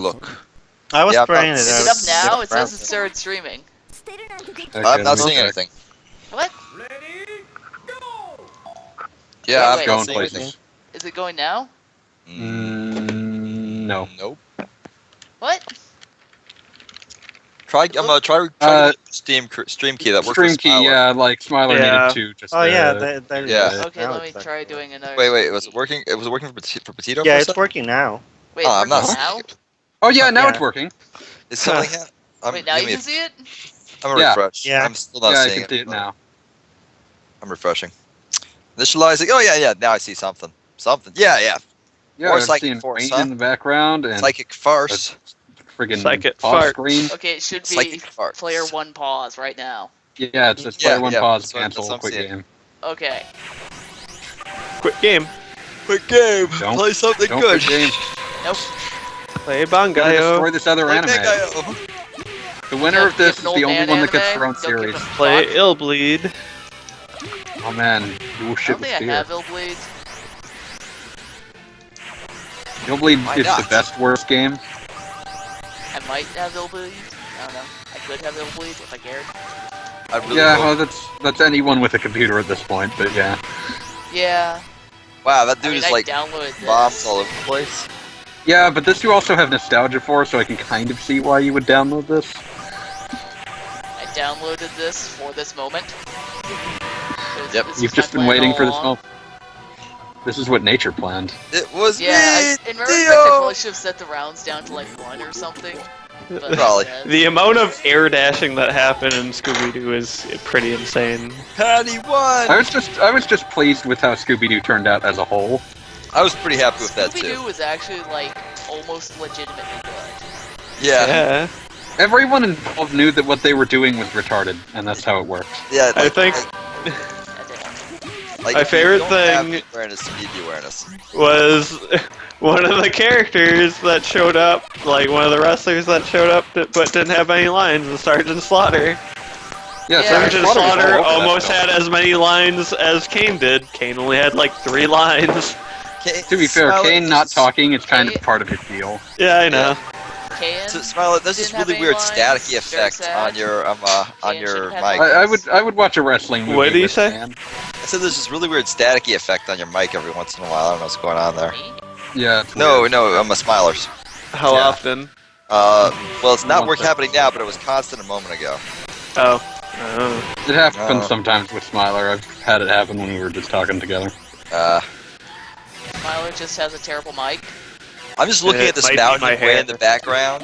look. I was Yeah, spraying it. is Is it up now? It says it started streaming. I'm not seeing anything. What? Yeah, Wait, I'm not wait. seeing anything. Is it going now? No. Nope. What? Try. I'm gonna try stream key that works. Stream key, yeah, like Smiler Yeah. needed to. Just, Oh yeah, yeah. yeah. Okay, let me try doing another. Wait. Was it working? Was it working for Petito? Yeah, for a it's second? working now. Wait, it's I'm not working seeing now? it. Oh yeah, now Yeah. it's working. Is something? Wait, now you can see it? I'm gonna Yeah. refresh. Yeah. I'm still not Yeah, I seeing can see it now. I'm refreshing. Initializing. Oh yeah. Now I see something. Something. Yeah. Yeah, Or I'm psychic seeing force, rain huh? in the background and Psychic farce. friggin' Psychic pause fart. screen. Okay, it should be Psychic farts. player 1 pause right now. Yeah, it says player one pause, that's what cancel, I'm quit seeing. game. Okay. Quick game. Quick game. Don't- Play something Don't good. quit game. Nope. Play Gotta Bangayo. destroy this other Play anime. Bangayo. The winner of this is If an old the only man one that gets anime, their own don't give series. a Play fuck. Illbleed. Oh man, you will I shit don't with think I fear. have Illblade. Illbleed Why is not? the best worst game. I might have Illblade. I don't know. I could have Illblade if I cared. I really Yeah, hope- well that's anyone with a computer at this point, but yeah. Yeah. Wow, that I dude mean, is I like downloaded this. bombs all over the place. Yeah, but this you also have nostalgia for, so I can kind of see why you would download this. I downloaded this for this moment. Yep. This You've is just my been plan waiting all for this along. moment. This is what nature planned. It was Yeah, me, in retrospect, I Dio! probably should have set the rounds down to like 1 or something. But Probably. The amount of air dashing that happened in Scooby-Doo is pretty insane. Patty won! I was just pleased with how Scooby-Doo turned out as a whole. I was pretty happy with that Scooby-Doo too. was actually like almost legitimately good. Yeah. Yeah. Everyone involved knew that what they were doing was retarded, and that's how it worked. Yeah. I think like, my if you favorite don't have thing- awareness, you need the awareness. was one of the characters that showed up, like one of the wrestlers that showed up but didn't have any lines, was Sergeant Slaughter. Yeah, Yeah. Sergeant was all Slaughter over that almost film. had as many lines as Kane did. Kane only had like 3 lines. To be fair, Smiley, Kane not talking is kind of Kane- part of his deal. Yeah, I know. Kayan So, Smiley, there's this didn't have really any weird lines, staticky very effect sad. on your Kane should've had mic. lines. I would watch a wrestling movie. What did he with say? Stan. I said there's this really weird staticky effect on your mic every once in a while. I don't know what's going on there. Me? Yeah. It's No, weird. I'm a Smilers. How Yeah. often? Well, it's not One work second. happening now, but it was constant a moment ago. Oh. It happens Oh. sometimes with Smiler. I've had it happen when we were just talking together. Myler just has a terrible mic. I'm just looking It at this might be mountain my of way hair. in the background.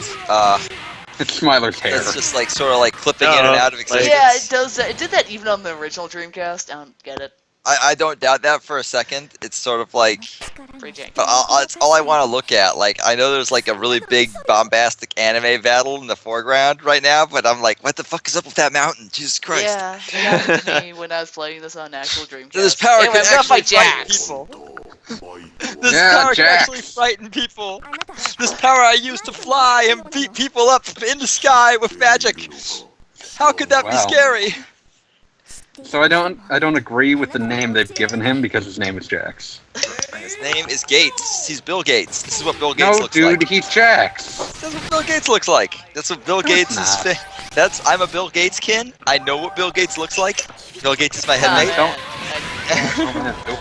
It's Smiler's hair. It's just like sort of like clipping in and out of existence. Yeah, it does that. It did that even on the original Dreamcast. I don't get it. I don't doubt that for a second. It's sort of like Pretty janky. it's all I want to look at. Like I know there's like a really big bombastic anime battle in the foreground right now, but I'm like, what the fuck is up with that mountain? Jesus Christ! Yeah, it happened to me when I was playing this on actual Dreamcast. This power anyway, can I'm gonna actually fight fight Jax. people. This Yeah, power can Jax. actually frighten people. This power I use to fly and beat people up in the sky with magic. How could that be Wow. scary? So I don't agree with the name they've given him because his name is Jax. His name is Gates. He's Bill Gates. This is what Bill No, Gates looks dude, like. he's Jax. That's what Bill Gates looks like. That's what Bill No, Gates it's is. not. I'm a Bill Gates kin. I know what Bill Gates looks like. Bill Gates is my Ah, headmate. man. Oh man, Bill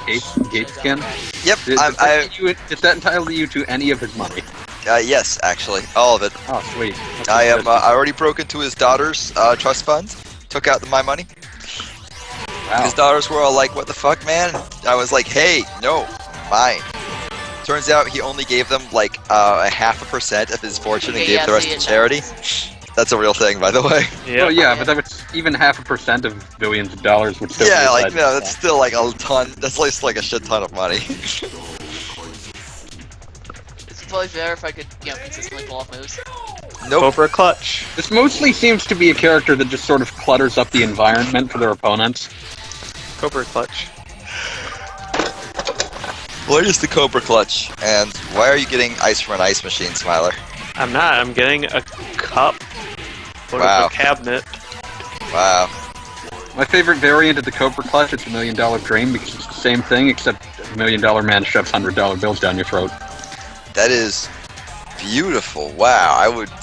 Gates can. Yep. Is that entitled you to any of his money? Yes, actually, all of it. Oh, sweet. I am. I already broke into his daughter's trust funds. Took out my money. Wow. His daughters were all like, "What the fuck, man?" I was like, "Hey, no, mine." Turns out he only gave them like a 0.5% of his fortune and Okay, gave yeah, the rest see, to it's charity. That's a real thing, by the way. Well, yeah, but that was even 0.5% of billions of dollars would still Yeah, be like aside. no, that's still like a ton. That's like a shit ton of money. It's probably better if I could, consistently pull off moves. Nope. Cobra Clutch. This mostly seems to be a character that just sort of clutters up the environment for their opponents. Cobra Clutch. What is the Cobra Clutch? And why are you getting ice from an ice machine, Smiler? I'm not. I'm getting a cup. Out Wow. of a cabinet. Wow. My favorite variant of the Cobra Clutch is the $1 Million Dream because it's the same thing except $1 Million Man shoves $100 bills down your throat. That is beautiful. Wow,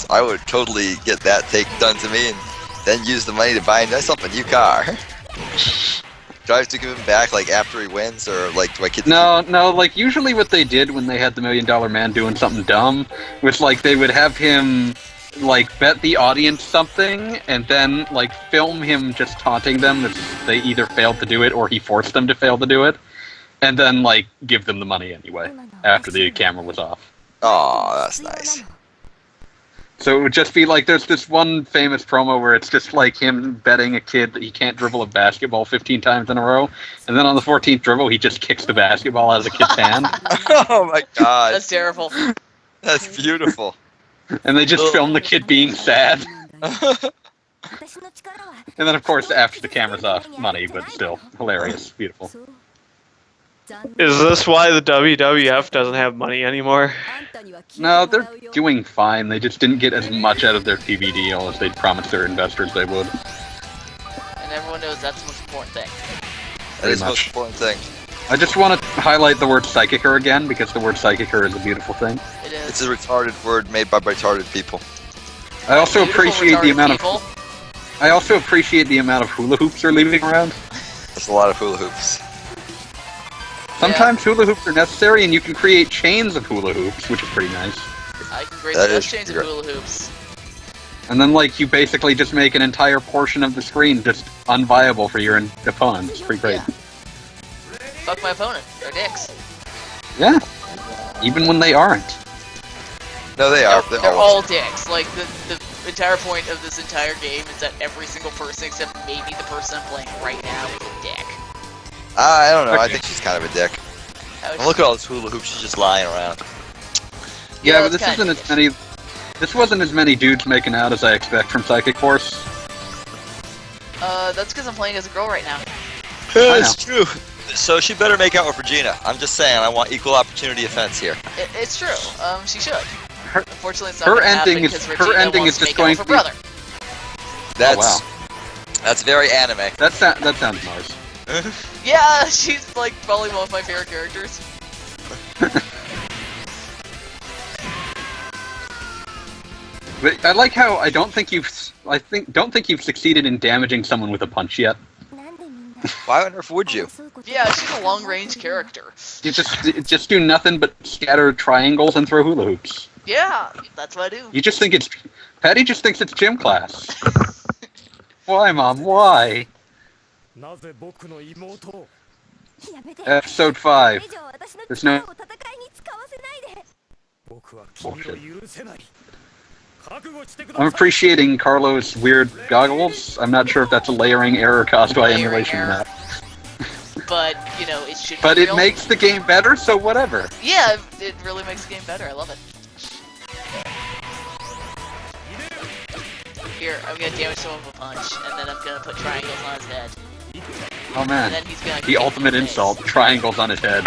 I would totally get that take done to me and then use the money to buy myself a new car. Do I have to give him back like after he wins, or like do I get? No. Like usually, what they did when they had the $1 Million Man doing something dumb was like they would have him like bet the audience something, and then like film him just taunting them that they either failed to do it or he forced them to fail to do it, and then like give them the money anyway after the camera was off. Oh, that's nice. So it would just be like, there's this one famous promo where it's just like him betting a kid that he can't dribble a basketball 15 times in a row, and then on the 14th dribble, he just kicks the basketball out of the kid's hand. Oh my god. That's terrible. That's beautiful. And they just film the kid being sad. And then, of course, after the camera's off, money, but still, hilarious, beautiful. Is this why the WWF doesn't have money anymore? No, they're doing fine. They just didn't get as much out of their TV deal as they'd promised their investors they would. And everyone knows that's the most important thing. That is the much. most important thing. I just want to highlight the word psychicer again, because the word psychicer is a beautiful thing. It is. It's a retarded word made by retarded people. I also Beautiful, appreciate the retarded amount people. of I also appreciate the amount of hula hoops they're leaving around. There's a lot of hula hoops. Sometimes hula hoops are necessary, and you can create chains of hula hoops, which is pretty nice. I can create That the is best chains of great. hula hoops. And then, like, you basically just make an entire portion of the screen just unviable for your opponent. It's pretty great. Yeah. Fuck my opponent. They're dicks. Yeah. Even when they aren't. No, they are. They're all dicks. Like, the entire point of this entire game is that every single person except maybe the person I'm playing right now is a dick. I don't know. I think she's kind of a dick. How And look at all those hula hoops. She's just lying around. Yeah, but that's this isn't kinda as many. This wasn't as many dudes making out as I expect from Psychic Force. That's because I'm playing as a girl right now. I It's true. So she better make out with Regina. I'm just saying. I want equal opportunity offense here. It's true. She should. Her- Unfortunately, it's not her gonna happen ending is- because her Regina ending wants is to just make out with going her to be- brother. That's wow. that's very anime. That sounds nice. Yeah, she's like probably one of my favorite characters. But I like how don't think you've succeeded in damaging someone with a punch yet. Why on earth would you? Yeah, she's a long-range character. You just do nothing but scatter triangles and throw hula hoops. Yeah, that's what I do. You just think it's Patty just thinks it's gym class. Why, Mom? Why? Episode 5. There's no bullshit. I'm appreciating Carlo's weird goggles. I'm not sure if that's a layering error caused by Layering emulation or error. not. But, you know, it should But be it real. makes the game better, so whatever. Yeah, it really makes the game better. I love it. Here, I'm gonna damage someone with a punch, and then I'm gonna put triangles on his head. Oh And man. then he's gonna The kick me ultimate in the face. insult, triangles on his head.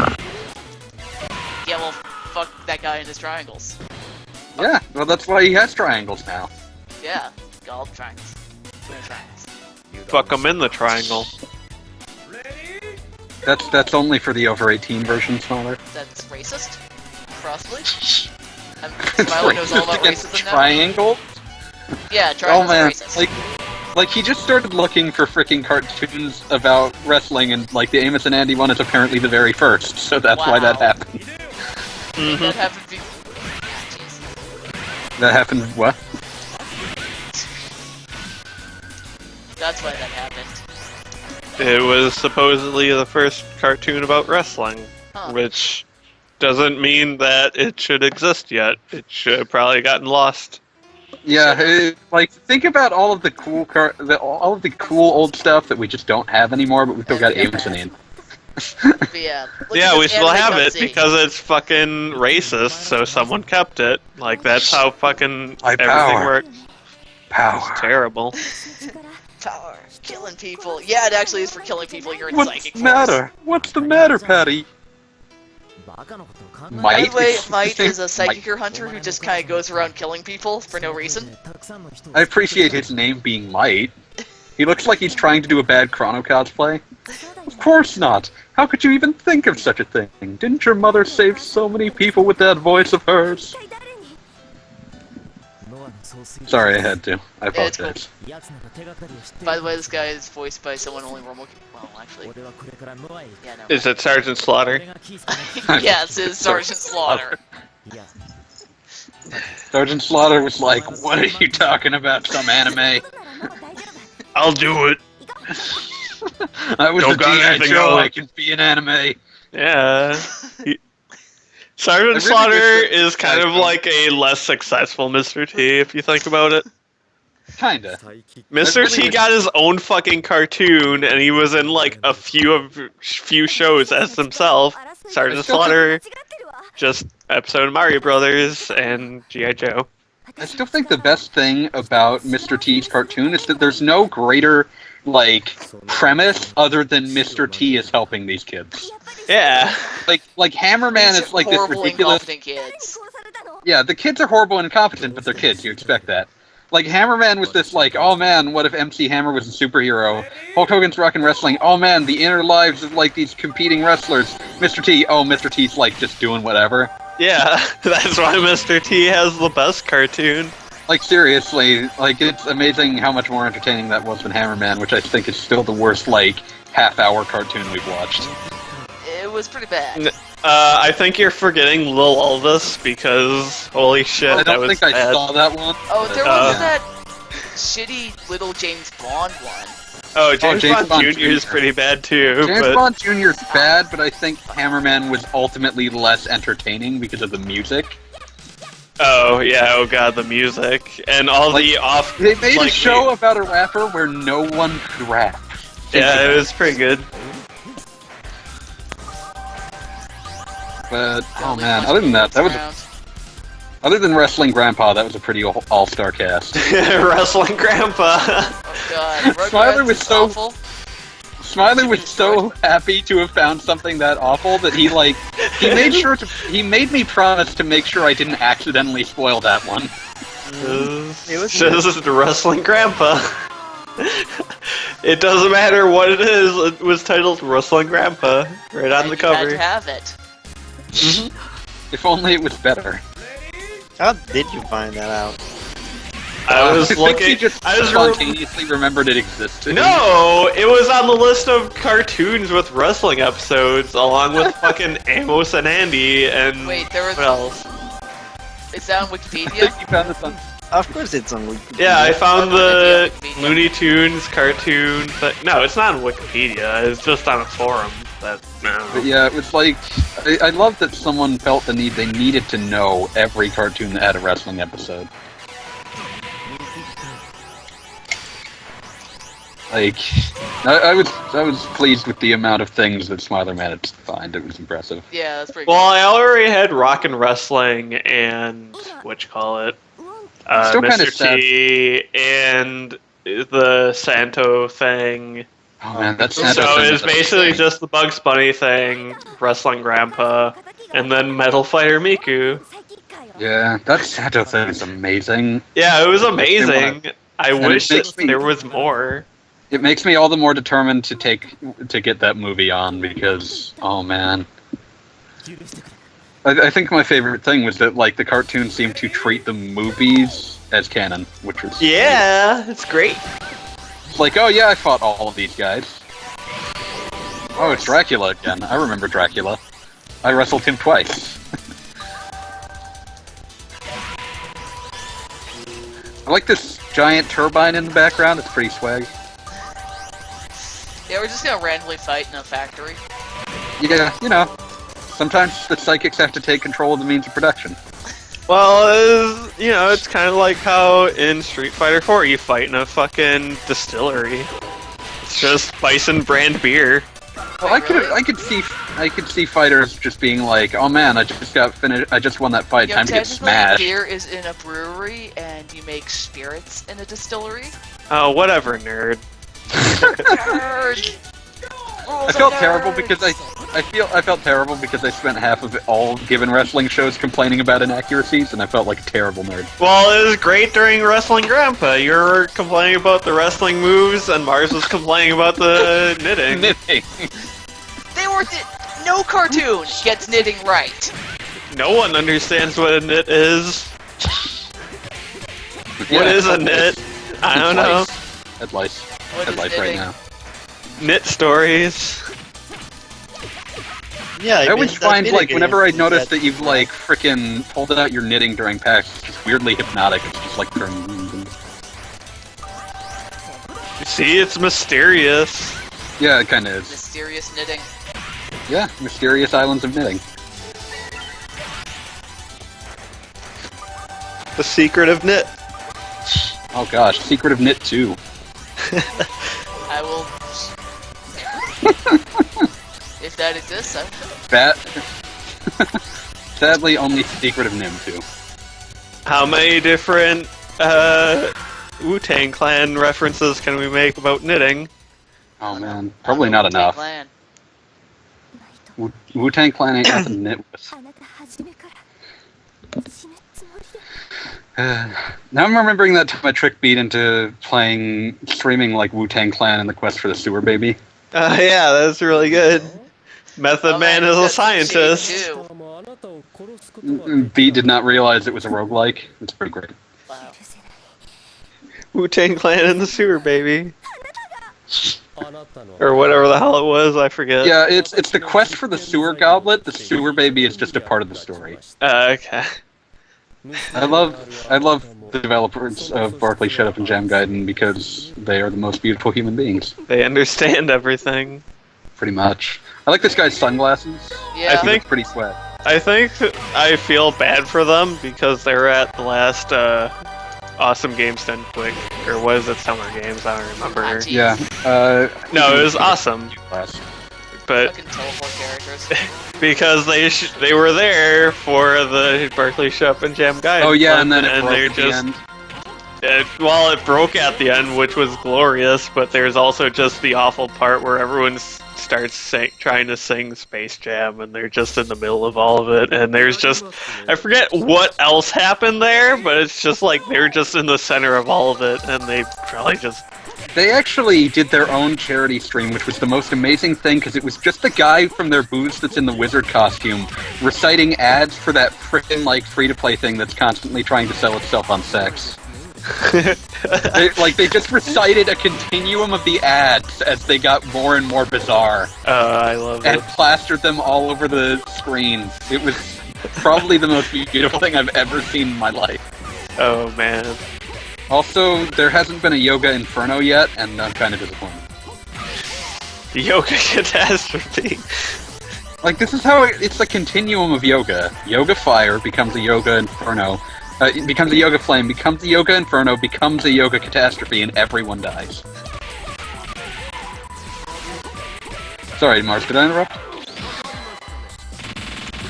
Yeah, well, fuck that guy and his triangles. Yeah, well that's why he has triangles now. Yeah, all triangles. Too many triangles. Fuck them in the triangle. That's only for the over 18 version, Smaller. That's racist? Possibly? It's Smiley knows all racist about against racism now? triangle? Yeah, Oh triangles are man, racist. like he just started looking for freaking cartoons about wrestling, and like the Amos and Andy one is apparently the very first, so that's why that Wow. happened. That happened be- Ah, jeez. That happened what? That's why that happened. It was supposedly the first cartoon about wrestling, Huh. which doesn't mean that it should exist yet. It should have probably gotten lost. Yeah, like think about all of the cool all of the cool old stuff that we just don't have anymore, but we still got Amos and Andy. But yeah. Look Yeah, at we this still anime have it cutscene. because it's fucking racist, so someone kept it. Like, that's how fucking My everything power. works. Power. It's terrible. Power. Killing people. Yeah, it actually is for killing people. You're in What's psychic the force. matter? What's the matter, Patty? By Might? the way, It's- Might is a Might. psychic hunter who just kind of goes around killing people for no reason. I appreciate his name being Might. He looks like he's trying to do a bad Chrono cosplay. Of course not. How could you even think of such a thing? Didn't your mother save so many people with that voice of hers? Sorry, I had to. I Yeah, it's cool. apologize. By the way, this guy is voiced by someone only Romo. Well, actually, yeah, no. Is it Sergeant Slaughter? Yes, it's Sergeant Slaughter. Sergeant Slaughter was like, "What are you talking about? Some anime?" I'll do it. I was Don't a got G.I. anything Joe. on. I can be an anime. Yeah. Sergeant really Slaughter wish that is kind guys of don't- like a less successful Mr. T, if you think about it. Kinda. Mr. really T wish- got his own fucking cartoon, and he was in like a few shows as himself. Sergeant Slaughter, just episode of Mario Brothers and G.I. Joe. I still think the best thing about Mr. T's cartoon is that there's no greater, like, premise other than Mr. T is helping these kids. Yeah. Like Hammerman These is like this horrible, ridiculous. incompetent kids. Yeah, the kids are horrible and incompetent, but they're kids. You expect that. Like Hammerman was this like, oh man, what if MC Hammer was a superhero? Hulk Hogan's Rock and Wrestling. Oh man, the inner lives of like these competing wrestlers. Mr. T. Oh, Mr. T's like just doing whatever. Yeah, that's why Mr. T has the best cartoon. Like seriously, like it's amazing how much more entertaining that was than Hammerman, which I think is still the worst like half-hour cartoon we've watched. It was pretty bad. I think you're forgetting Lil Aldous because holy shit, I that don't was think I bad. saw that one. Oh, there Uh, was that shitty little James Bond one. Oh, James James Bond Bond Jr. is Jr. pretty bad too. James but Bond Jr. is bad, but I think Hammerman was ultimately less entertaining because of the music. oh yeah, oh god, the music and all Like, the off. They made like, a show about a rapper where no one could rap. Yeah, it was pretty good. But oh Only man, punch other than that, that was around. other than Wrestling Grandpa, that was a pretty all-star cast. Wrestling Grandpa. Oh god, Smiler Rugrats was is so- awful. Smiley was so happy to have found something that awful that he like he made me promise to make sure I didn't accidentally spoil that one. It's just Wrestling Grandpa. It doesn't matter what it is. It was titled Wrestling Grandpa right on the You had cover. to have it. If only it was better. How did you find that out? I was think looking. he just I was spontaneously remembered it existed. No, it was on the list of cartoons with wrestling episodes, along with fucking Amos and Andy and Wait, there was. what else? Is that on I think Wikipedia? you found this on. Of course it's on Wikipedia. Yeah, I found the Wikipedia. Looney Tunes cartoon. No, it's not on Wikipedia. It's just on a forum. That no. But yeah, it was like I love that someone felt the need they needed to know every cartoon that had a wrestling episode. Like, I was pleased with the amount of things that Smiler managed to find. It was impressive. Yeah, that's pretty Well, I already had Rock and Wrestling and whatchamacallit, Still kinda Mr. T and the Santo thing. Oh man, that's So Santa it's basically just the Bugs Bunny thing, Wrestling Grandpa, and then Metal Fighter Miku. Yeah, that Santo thing is amazing. Yeah, it was It makes me amazing. I it wish makes that me- there was more. It makes me all the more determined to get that movie on because oh man. I think my favorite thing was that like the cartoon seemed to treat the movies as canon, which was Yeah, it's great. It's like, oh yeah, I fought all of these guys. Oh, it's Dracula again. I remember Dracula. I wrestled him twice. I like this giant turbine in the background. It's pretty swag. Yeah, we're just gonna randomly fight in a factory. Yeah, you know. Sometimes the psychics have to take control of the means of production. Well, it's kind of like how in Street Fighter 4 you fight in a fucking distillery. It's just Bison brand beer. Well, I could see fighters just being like, "Oh man, I just got finished. I just won that fight. Time to get technically, smashed." beer is in a brewery, and you make spirits in a distillery. Oh, whatever, nerd. Nerd! I felt terrible because I felt terrible because I spent half of it all given wrestling shows complaining about inaccuracies, and I felt like a terrible nerd. Well, it was great during Wrestling Grandpa. You were complaining about the wrestling moves, and Mars was complaining about the knitting. Knitting. They were no cartoon gets knitting right. No one understands what a knit is. What is a knit? I don't know. Head lice. What Head is lice right knitting? now. Knit stories. Yeah, I always find, like, whenever I notice that that you've, like, frickin' pulled out your knitting during PAX, it's just weirdly hypnotic. It's just like... See, it's mysterious. Yeah, it kinda is. Mysterious knitting. Yeah, Mysterious Islands of Knitting. The secret of knit. Oh gosh, Secret of Knit 2. I will. If that exists, I will. That... Sadly, only Secret of Nim 2. How many different Wu-Tang Clan references can we make about knitting? Oh man, probably not enough. Clan. Wu-Tang Clan ain't nothing to knit with. Now I'm remembering that time I trick beat into streaming like Wu-Tang Clan and the Quest for the Sewer Baby. Yeah, that's really good. Method Oh, Man man, is a that's scientist. shade too. Beat did not realize it was a roguelike. It's pretty great. Wow. Wu-Tang Clan and the Sewer Baby. Or whatever the hell it was, I forget. Yeah, it's the Quest for the Sewer Goblet. The Sewer Baby is just a part of the story. Okay. I love the developers of Barkley Shut Up and Jam Gaiden because they are the most beautiful human beings. They understand everything. Pretty much. I like this guy's sunglasses. Yeah. I He think- looks pretty swag. I think I feel bad for them because they were at the last Awesome Games Done Quick. Or was it Summer Games? I don't remember. Ah, geez. Yeah. No, it was awesome. Last. But Fucking teleport characters. because they were there for the Berkeley Shop and Jam Guide. Oh yeah, and then it and broke they're at the just end. well, it broke at the end, which was glorious. But there's also just the awful part where everyone starts trying to sing Space Jam, and they're just in the middle of all of it. And there's just I forget what else happened there, but it's just like they're just in the center of all of it, and they probably just. They actually did their own charity stream, which was the most amazing thing, because it was just the guy from their booth that's in the wizard costume reciting ads for that frickin' like free-to-play thing that's constantly trying to sell itself on sex. They just recited a continuum of the ads as they got more and more bizarre, I love and it. plastered them all over the screen. It was probably the most beautiful thing I've ever seen in my life. Oh man. Also, there hasn't been a Yoga Inferno yet, and I'm kind of disappointed. Yoga catastrophe. Like, this is how it's a continuum of yoga. Yoga Fire becomes a Yoga Inferno. It becomes a Yoga Flame, becomes a Yoga Inferno, becomes a Yoga Catastrophe, and everyone dies. Sorry, Mars, did I interrupt?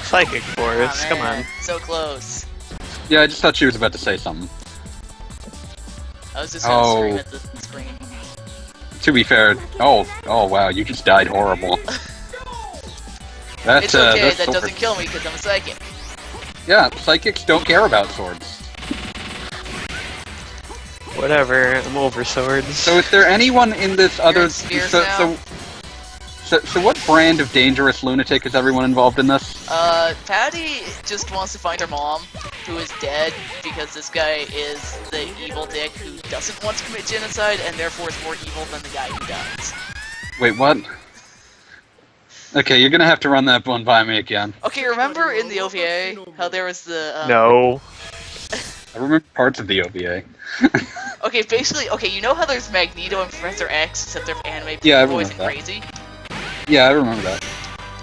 Psychic Force, Aw, come man, on. So close. Yeah, I just thought she was about to say something. I was just gonna Oh. scream at the screen. To be fair, oh wow, you just died horrible. That's It's okay, that's that sword. doesn't kill me because I'm a psychic. Yeah, psychics don't care about swords. Whatever, I'm over swords. So is there anyone in this You're other... in Spears So, now? so what brand of dangerous lunatic is everyone involved in this? Patty just wants to find her mom, who is dead, because this guy is the evil dick who doesn't want to commit genocide, and therefore is more evil than the guy who does. Wait, what? Okay, you're gonna have to run that one by me again. Okay, remember in the OVA, how there was the, No. I remember parts of the OVA. Okay, basically, okay, you know how there's Magneto and Professor X, except they're anime Yeah, I boys and remember that. crazy? Yeah, I remember that.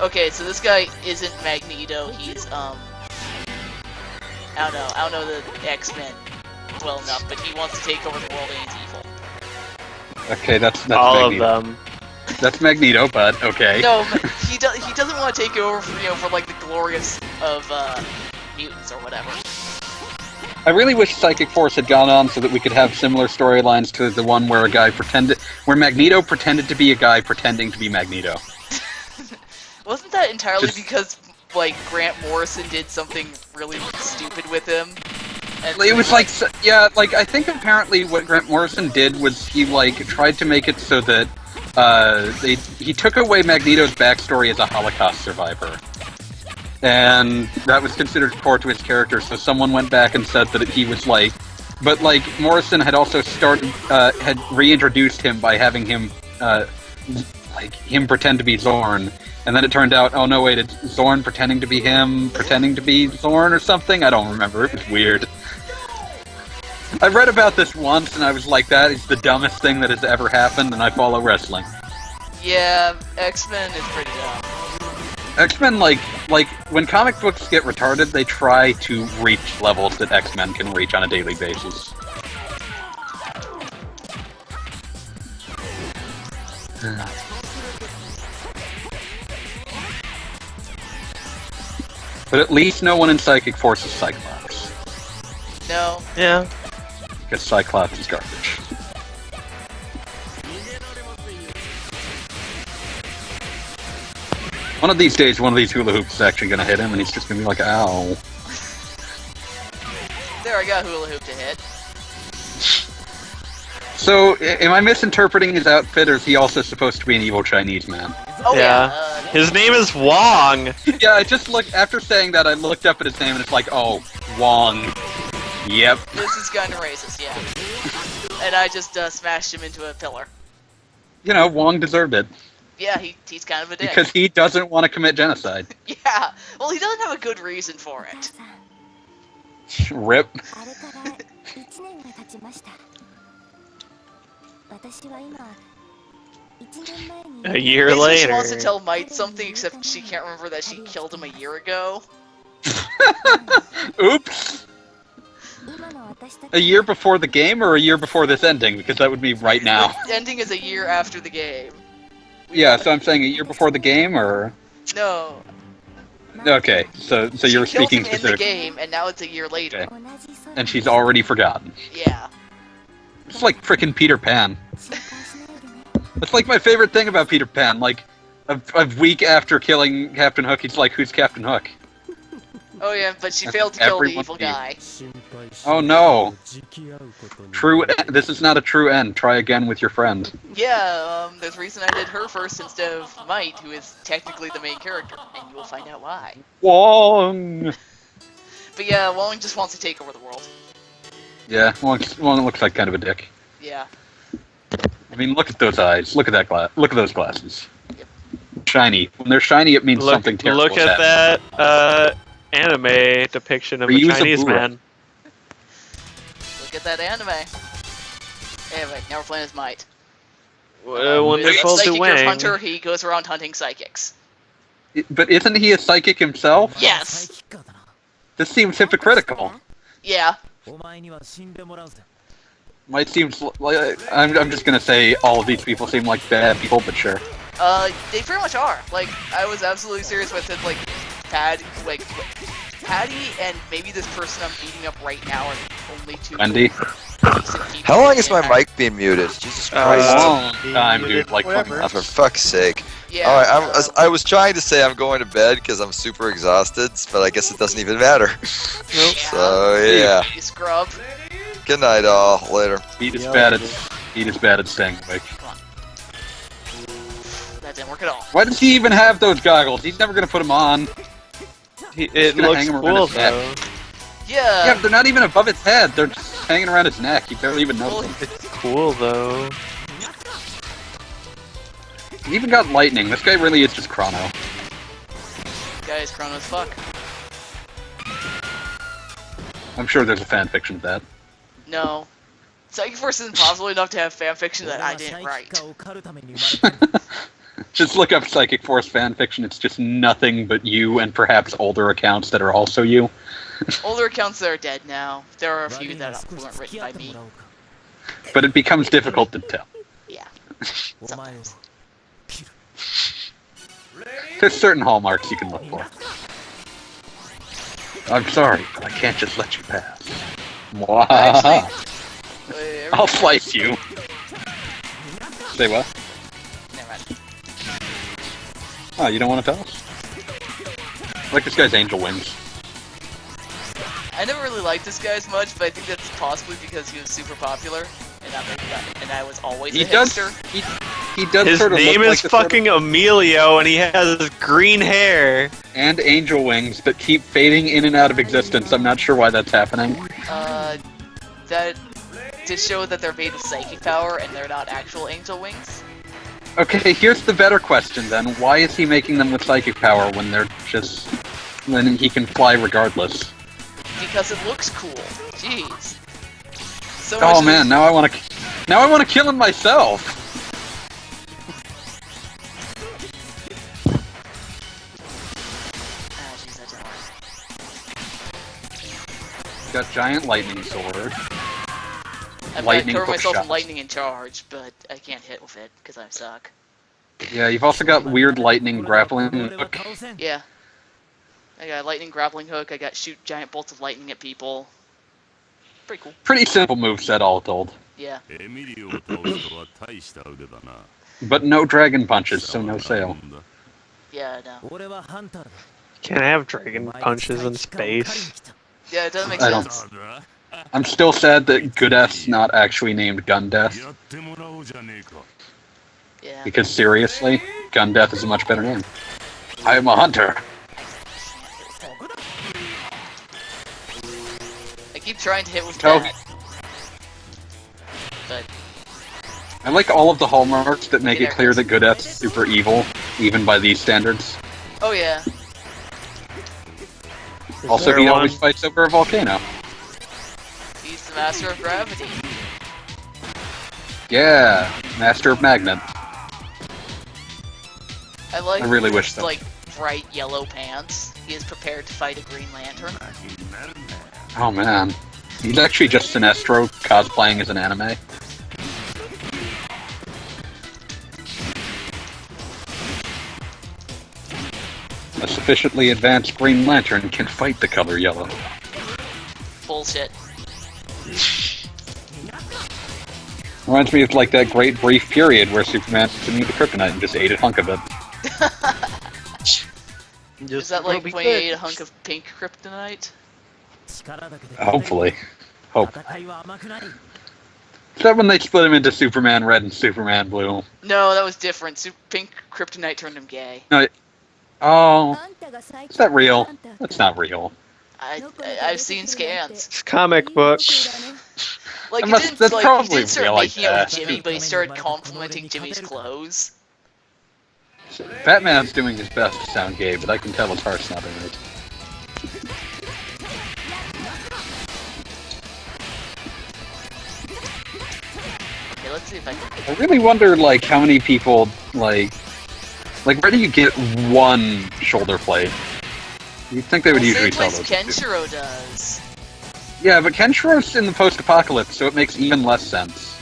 Okay, so this guy isn't Magneto, he's, I don't know the X-Men well enough, but he wants to take over the world and he's evil. Okay, that's All Magneto. of them. That's Magneto, but okay. No, he doesn't want to take over for, for like the glorious of, mutants or whatever. I really wish Psychic Force had gone on so that we could have similar storylines to the one where where Magneto pretended to be a guy pretending to be Magneto. Wasn't that entirely Just- because, like, Grant Morrison did something really stupid with him? And It was like, yeah, like, I think apparently what Grant Morrison did was he, like, tried to make it so that, he took away Magneto's backstory as a Holocaust survivor. And that was considered core to his character, so someone went back and said that he was, like, But like Morrison had also had reintroduced him by having him pretend to be Zorn, and then it turned out, oh no wait, it's Zorn pretending to be him, pretending to be Zorn or something. I don't remember. It was weird. I read about this once, and I was like, that is the dumbest thing that has ever happened, and I follow wrestling. Yeah, X-Men is pretty dumb. X-Men, like, when comic books get retarded, they try to reach levels that X-Men can reach on a daily basis. But at least no one in Psychic Force is Cyclops. No. Yeah. Because Cyclops is garbage. One of these days, one of these hula hoops is actually going to hit him, and he's just going to be like, ow. There, I got hula hoop to hit. So, am I misinterpreting his outfit, or is he also supposed to be an evil Chinese man? Oh Yeah. His name is Wong. Yeah, I just looked, after saying that, I looked up at his name, and it's like, oh, Wong. Yep. This is kind of racist, yeah. And I just smashed him into a pillar. You know, Wong deserved it. Yeah, he's kind of a dick. Because he doesn't want to commit genocide. Yeah, well, he doesn't have a good reason for it. Rip. A year Basically, later. she wants to tell Might something, except she can't remember that she killed him a year ago. Oops. A year before the game, or a year before this ending? Because that would be right now. The ending is a year after the game. Yeah, so I'm saying a year before the game, or... No. Okay, so you're She killed speaking him in the specifically. game, and now it's a year later. Okay. And she's already forgotten. Yeah. It's like frickin' Peter Pan. That's like my favorite thing about Peter Pan. Like, a week after killing Captain Hook, he's like, who's Captain Hook? Oh yeah, but she That's failed to kill the everyone evil knew. guy. Oh no. This is not a true end. Try again with your friend. Yeah, there's a reason I did her first instead of Might, who is technically the main character, and you will find out why. Wong! But yeah, Wong just wants to take over the world. Yeah, Wong looks like kind of a dick. Yeah. I mean, look at those eyes. Look at that glass. Look at those glasses. Yep. Shiny. When they're shiny, it means something terrible. Look at that anime depiction of a Reuse a Chinese Blu-ray. man. Look at that anime. Anyway, now we're playing as Might. Wonderful Psychic Dwayne. hunter, he goes around hunting psychics. But isn't he a psychic himself? Yes! This seems hypocritical. Yeah. Might seems like I'm just gonna say all of these people seem like bad people, but sure. They pretty much are. Like, I was absolutely serious with it, like, Patty, and maybe this person I'm beating up right now are the only two Wendy. decent people How long in is the my entire- mic being muted? Jesus A Christ. long time, dude. Like Whatever. Oh, for fuck's sake. Yeah. Alright, I was trying to say I'm going to bed because I'm super exhausted, but I guess it doesn't even matter. Yeah. So, yeah. You scrub. Good night, all. Later. Heat is bad at staying awake. That didn't work at all. Why does he even have those goggles? He's never gonna put them on. It gonna looks hang him around cool his neck. though. Yeah, they're not even above his head. They're just hanging around his neck. You barely even Well, notice them. It's cool though. He even got lightning. This guy really is just Chrono. guys, Chrono as fuck. I'm sure there's a fan fiction of that. No. Psychic Force isn't possible enough to have fanfiction that I didn't write. Just look up Psychic Force fanfiction. It's just nothing but you and perhaps older accounts that are also you. Older accounts that are dead now. There are a few that weren't written by me. But it becomes difficult to tell. Yeah. Sometimes. There's certain hallmarks you can look for. I'm sorry, but I can't just let you pass. Mwah. Actually, I'll slice you. Say what? Never mind. Oh, you don't want to tell us? I like this guy's angel wings. I never really liked this guy as much, but I think that's possibly because he was super popular, and I was always He a does. hipster. He does His sort of name look is like the sort of- fucking Emilio, and he has green hair. and angel wings that keep fading in and out of existence. I'm not sure why that's happening. that to show that they're made of psychic power and they're not actual angel wings. Okay, here's the better question then. Why is he making them with psychic power when they're just... when he can fly regardless? Because it looks cool. Jeez. So Oh much man, now I want to kill him myself! Ah, jeez, that didn't work. Got giant lightning sword. I've Lightning got to cover hook myself in shots. lightning in charge, but I can't hit with it because I suck. Yeah, you've also got weird lightning grappling hook. Yeah. I got a lightning grappling hook, I got shoot giant bolts of lightning at people. Pretty cool. Pretty simple moveset all told. Yeah. But no dragon punches, so no sale. Yeah, no. Can't have dragon punches in space. Yeah, it doesn't make I don't- sense. I'm still sad that Goodeth's not actually named Gundeath, Yeah. because seriously, Gundeath is a much better name. I am a hunter. I keep trying to hit with Oh. that. But, I like all of the hallmarks that make Hey, it there clear it that Goodeth's super evil, even by these standards. oh yeah. Is Also, there he one? always fights over a volcano. He's the master of gravity. Yeah, Master of Magnet. I like I really his, wish so. like, bright yellow pants. He is prepared to fight a Green Lantern. Oh man. He's actually just Sinestro cosplaying as an anime. A sufficiently advanced Green Lantern can fight the color yellow. Bullshit. Reminds me of like that great brief period where Superman didn't need the kryptonite and just ate a hunk of it. Is that like when he ate a hunk of pink kryptonite? Hopefully. Hope. Is that when they split him into Superman Red and Superman Blue? No, that was different. Pink kryptonite turned him gay. Oh, is that real? That's not real. I've seen scans. It's comic books. Like, That's he probably did start real, I making out with guess. Jimmy, but he started complimenting Jimmy's clothes. Batman's doing his best to sound gay, but I can tell his heart's not in it. Okay, let's see if I can. I really wonder, like, how many people, like, where do you get one shoulder plate? You'd think they would usually Same sell place those. Kenshiro does. Yeah, but Kenshiro's in the post-apocalypse, so it makes even less sense.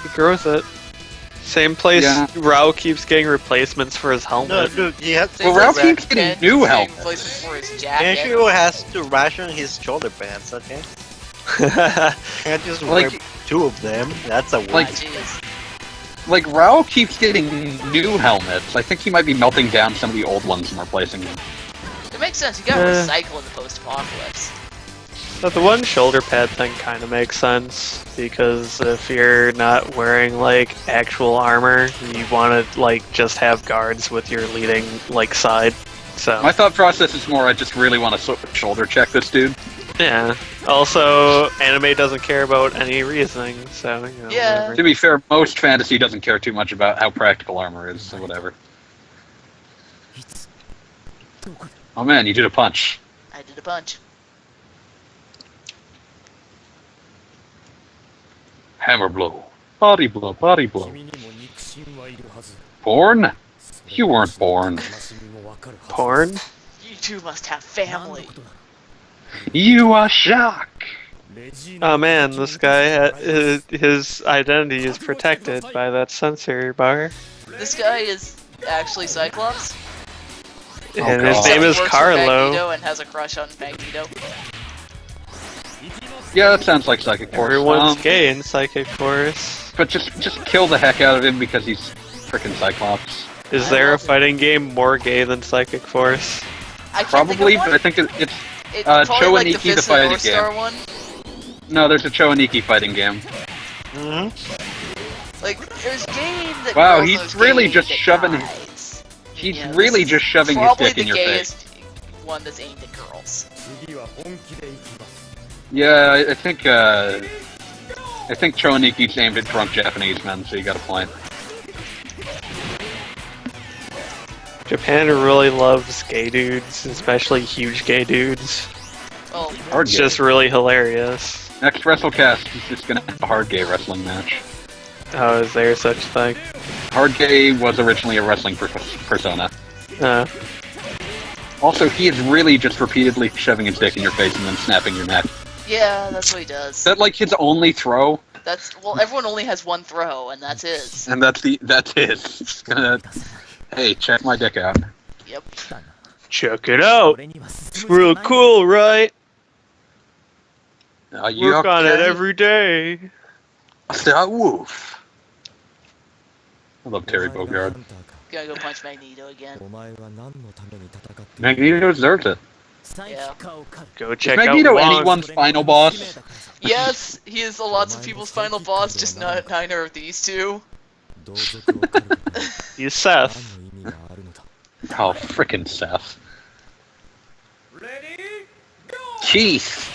He grows it. Same place Yeah. Rao keeps getting replacements for his No, helmet. dude, he has Same Well, Ralph place keeps getting Ken's new getting helmets. replacements for his jacket. Kenshiro has to ration his shoulder pads, okay? Can't just wear Like- two of them. That's a Ah, like- waste. jeez. Like, Rao keeps getting new helmets. I think he might be melting down some of the old ones and replacing them. It makes sense. You gotta recycle in the post-apocalypse. But the one shoulder pad thing kind of makes sense, because if you're not wearing, like, actual armor, you want to, like, just have guards with your leading, like, side. So, My thought process is more, I just really want to shoulder check this dude. yeah. Also, anime doesn't care about any reasoning, so, you know, Yeah. whatever. To be fair, most fantasy doesn't care too much about how practical armor is, so whatever. Oh man, you did a punch. I did a bunch. Hammer blow. Body blow, body blow. Born? You weren't born. Porn? You two must have family. You are shock. Oh man, this guy, his identity is protected by that sensor bar. This guy is actually Cyclops. And God. his name is Works for Carlo. Magneto and has a crush on Magneto. Yeah, that sounds like Psychic Force. Everyone's gay in Psychic Force. But just kill the heck out of him because he's frickin' Cyclops. Is there a fighting game more gay than Psychic Force? I can't Probably, think but of I one. think it's... It's probably like the Chowaniki the Fist of fighting North Star game. one. No, there's a Chowaniki fighting game. Like, there's game that Wow, girls, he's there's really game just that shoving- guys. He's Yeah, really this just is shoving his probably dick in the your face. gayest one that's aimed at girls. Yeah, I think Choniki's aimed at drunk Japanese men, so you got a point. Japan really loves gay dudes, especially huge gay dudes. Well, Hard It's gay. just really hilarious. Next WrestleCast is just gonna have a hard gay wrestling match. Oh, is there such a thing? Hard gay was originally a wrestling persona. Also, he is really just repeatedly shoving his dick in your face and then snapping your neck. yeah, that's what he does. Is that like his only throw? Well, everyone only has one throw, and that's his. And that's his. Just gonna, hey, check my dick out. Yep. Check it out. It's real cool, right? You Work on it okay? every day. Woof. I love Terry Bogard. Gonna go punch Magneto again. Magneto deserves it. Yeah. Go Is check Magneto out Wong. anyone's final boss? Yes, he is lots of people's final boss, just neither of these two. He's Seth. Oh, frickin' Seth. Jeez.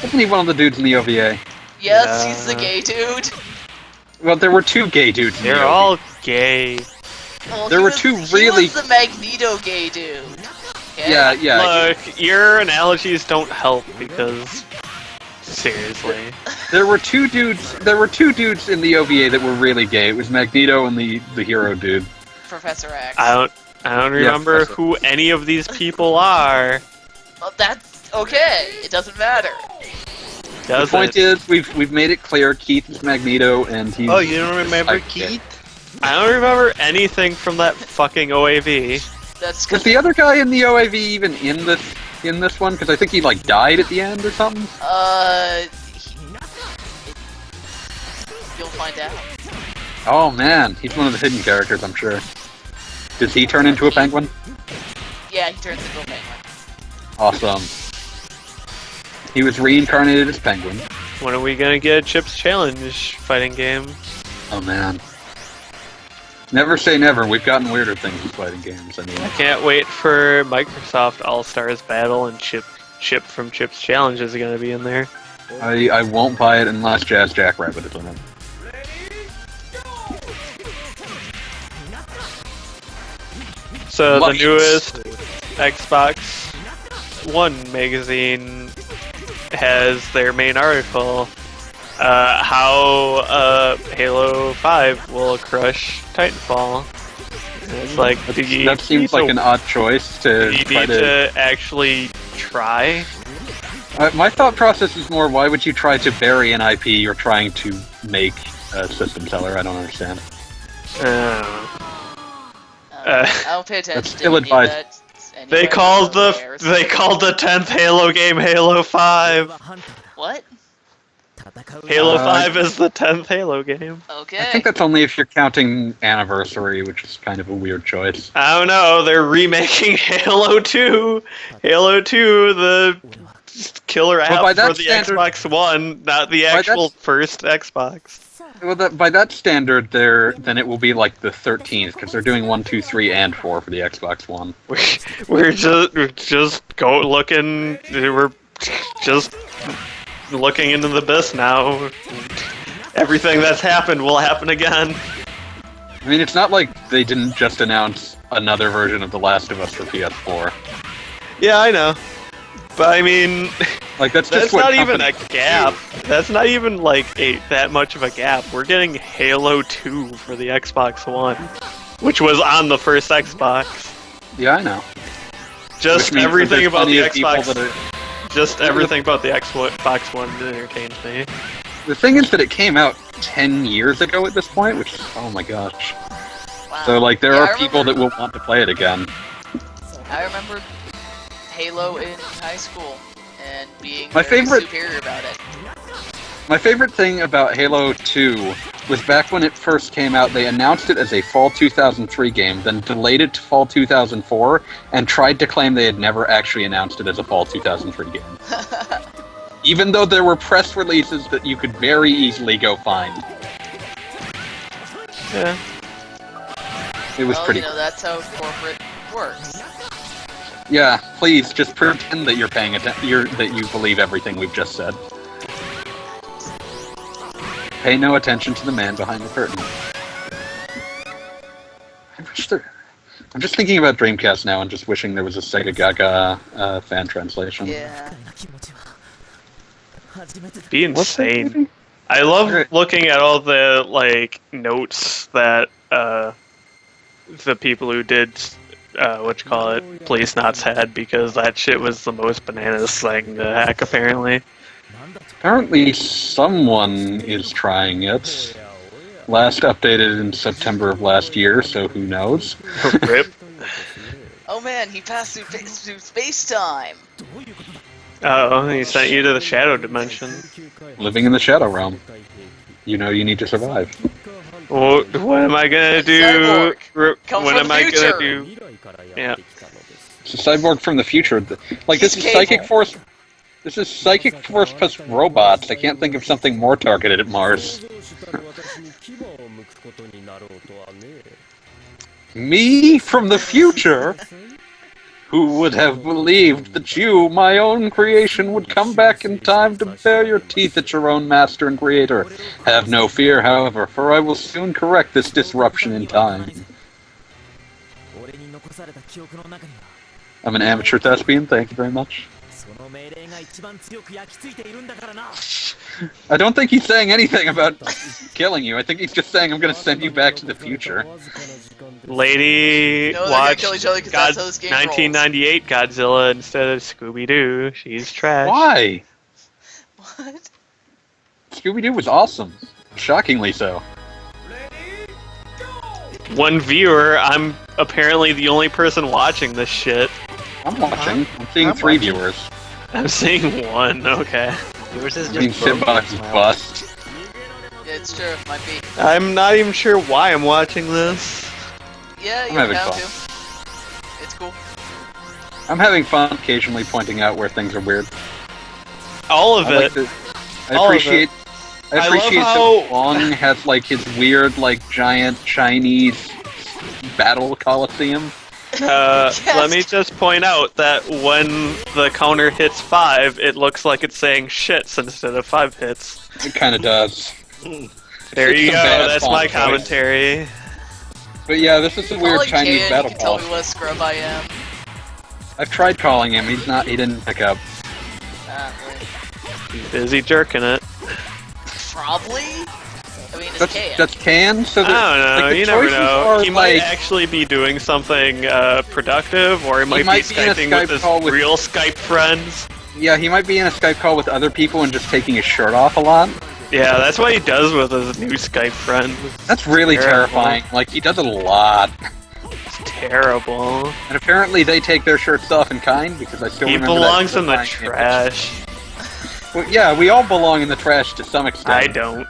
Wasn't he one of the dudes in the OVA? Yes, Yeah. he's the gay dude. Well, there were two gay dudes in the They're OVA. all gay. Well, There he were was- two he really- was the Magneto gay dude. Okay? Yeah. Look, your analogies don't help because seriously. There were two dudes in the OVA that were really gay. It was Magneto and the hero dude. Professor X. I don't remember Professor. who any of these people are. Well, that's okay. It doesn't matter. The Does point it? is, we've made it clear Keith is Magneto, and he's. Oh, you don't remember Keith? Keith? I don't remember anything from that fucking OAV. That's Was because the other guy in the OAV even in this one? Because I think he like died at the end or something. you'll find out. Oh man, he's one of the hidden characters, I'm sure. Does he turn into a penguin? Yeah, he turns into a penguin. Awesome. He was reincarnated as penguin. When are we gonna get a Chips Challenge fighting game? Oh man. Never say never. We've gotten weirder things with fighting games. Anyway. Can't wait for Microsoft All Stars Battle and Chip from Chips Challenge is gonna be in there. I won't buy it unless Jazz Jackrabbit is in it. So Lights. the newest Xbox One magazine has their main article, how Halo 5 will crush Titanfall. And it's like, do you That seems like an odd choice to do you try need to actually try? My thought process is more, why would you try to bury an IP you're trying to make a system seller? I don't understand. I don't pay attention That's to any of ill-advised. that. They Anyway, called who the cares? 10th Halo game Halo 5. What? Halo 5 is the 10th Halo game. Okay. I think that's only if you're counting Anniversary, which is kind of a weird choice. I don't know, they're remaking Halo 2. Halo 2, the killer Well, app by that for the standard- Xbox One, not the By that- actual first Xbox. Well, by that standard, then it will be like the 13th, because they're doing 1, 2, 3, and 4 for the Xbox One. We're just looking into the abyss now. Everything that's happened will happen again. I mean, it's not like they didn't just announce another version of The Last of Us for PS4. Yeah, I know. But I mean, Like, that's that's just what not even a companies gap. That's not even like that much of a gap. We're getting Halo 2 for the Xbox One, which was on the first Xbox. do. Yeah, I know. Just Which means that everything there's about the plenty of people Xbox. that are- Just everything about the Xbox One entertains me. The thing is that it came out 10 years ago at this point, which is, oh my gosh. Wow. So, like, there Yeah, are I people that remember- will want to play it again. I remember Halo in high school and being My very favorite- superior about it. My favorite thing about Halo 2 was back when it first came out, they announced it as a Fall 2003 game, then delayed it to Fall 2004, and tried to claim they had never actually announced it as a Fall 2003 game. Even though there were press releases that you could very easily go find. Yeah. It was Well, pretty... you know, that's how corporate works. Yeah, please, just pretend that you're paying attention, that you believe everything we've just said. Pay no attention to the man behind the curtain. I'm just thinking about Dreamcast now and just wishing there was a Sega Gaga fan translation. Yeah. Be What's that insane. movie? I love Right. looking at all the like notes that the people who did Police Knots had, because that shit was the most bananas thing to hack apparently. Apparently someone is trying it. Last updated in September of last year, so who knows? Rip. Oh man, he passed through space-time! Oh, he sent you to the shadow dimension. Living in the Shadow Realm. You know you need to survive. What am I gonna do? Cyborg. Come What from am the I future. gonna do? Yeah. It's a cyborg from the future. Like, this He's is Psychic Cable. Force. This is Psychic Force plus robots. I can't think of something more targeted at Mars. Me from the future? Who would have believed that you, my own creation, would come back in time to bare your teeth at your own master and creator? Have no fear, however, for I will soon correct this disruption in time. I'm an amateur thespian, thank you very much. I don't think he's saying anything about killing you. I think he's just saying I'm gonna send you back to the future. Lady, No, they're gonna watch kill each other 'cause God, that's how this game rolls. 1998 Godzilla instead of Scooby-Doo. She's trash. Why? What? Scooby-Doo was awesome. Shockingly so. One viewer, I'm apparently the only person watching this shit. I'm watching. I'm seeing I'm 3 watching. viewers. I'm seeing one, okay. Yours is I mean, just broken. Simbox is bust. Yeah, it's true, it might be. I'm not even sure why I'm watching this. Yeah, I'm you having have fun. to. It's cool. I'm having fun occasionally pointing out where things are weird. All of I like it. the, I All of appreciate. I I love appreciate how- that Wong has like his weird, like giant Chinese battle coliseum. Let me just point out that when the counter hits 5, it looks like it's saying shits instead of 5 hits. It kind of does. There It's you some go, bad that's font my choice. commentary. But yeah, this is a weird All you Chinese can, battle you can tell boss. me what a scrub I am. I've tried calling him. He didn't pick up. Well, Busy jerking it. probably? I mean, it's chaos. That's can. So I the, don't know, like, the you never choices know. are, He might like, actually be doing something productive, or he might be might be in a Skyping Skype with his call with- real Skype friends. Yeah, he might be in a Skype call with other people and just taking his shirt off a lot. Yeah, that's what he does with his new Skype friend. That's really Terrible. terrifying. Like, he does it a lot. It's terrible. And apparently they take their shirts off in kind, because I still He remember belongs that in the terrifying image. trash. Well, yeah, we all belong in the trash to some extent. I don't.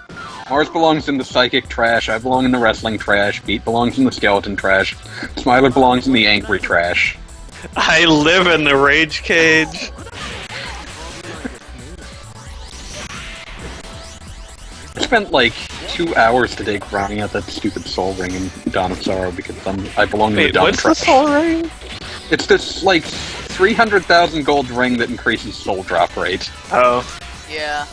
Mars belongs in the psychic trash, I belong in the wrestling trash, Pete belongs in the skeleton trash, Smiler belongs in the angry trash. I live in the rage cage. I spent like 2 hours today grinding out that stupid soul ring in Dawn of Sorrow because I belong in the Wait, dumb what's the trash. soul ring? It's this like 300,000 gold ring that increases soul drop rate. Oh. Yeah.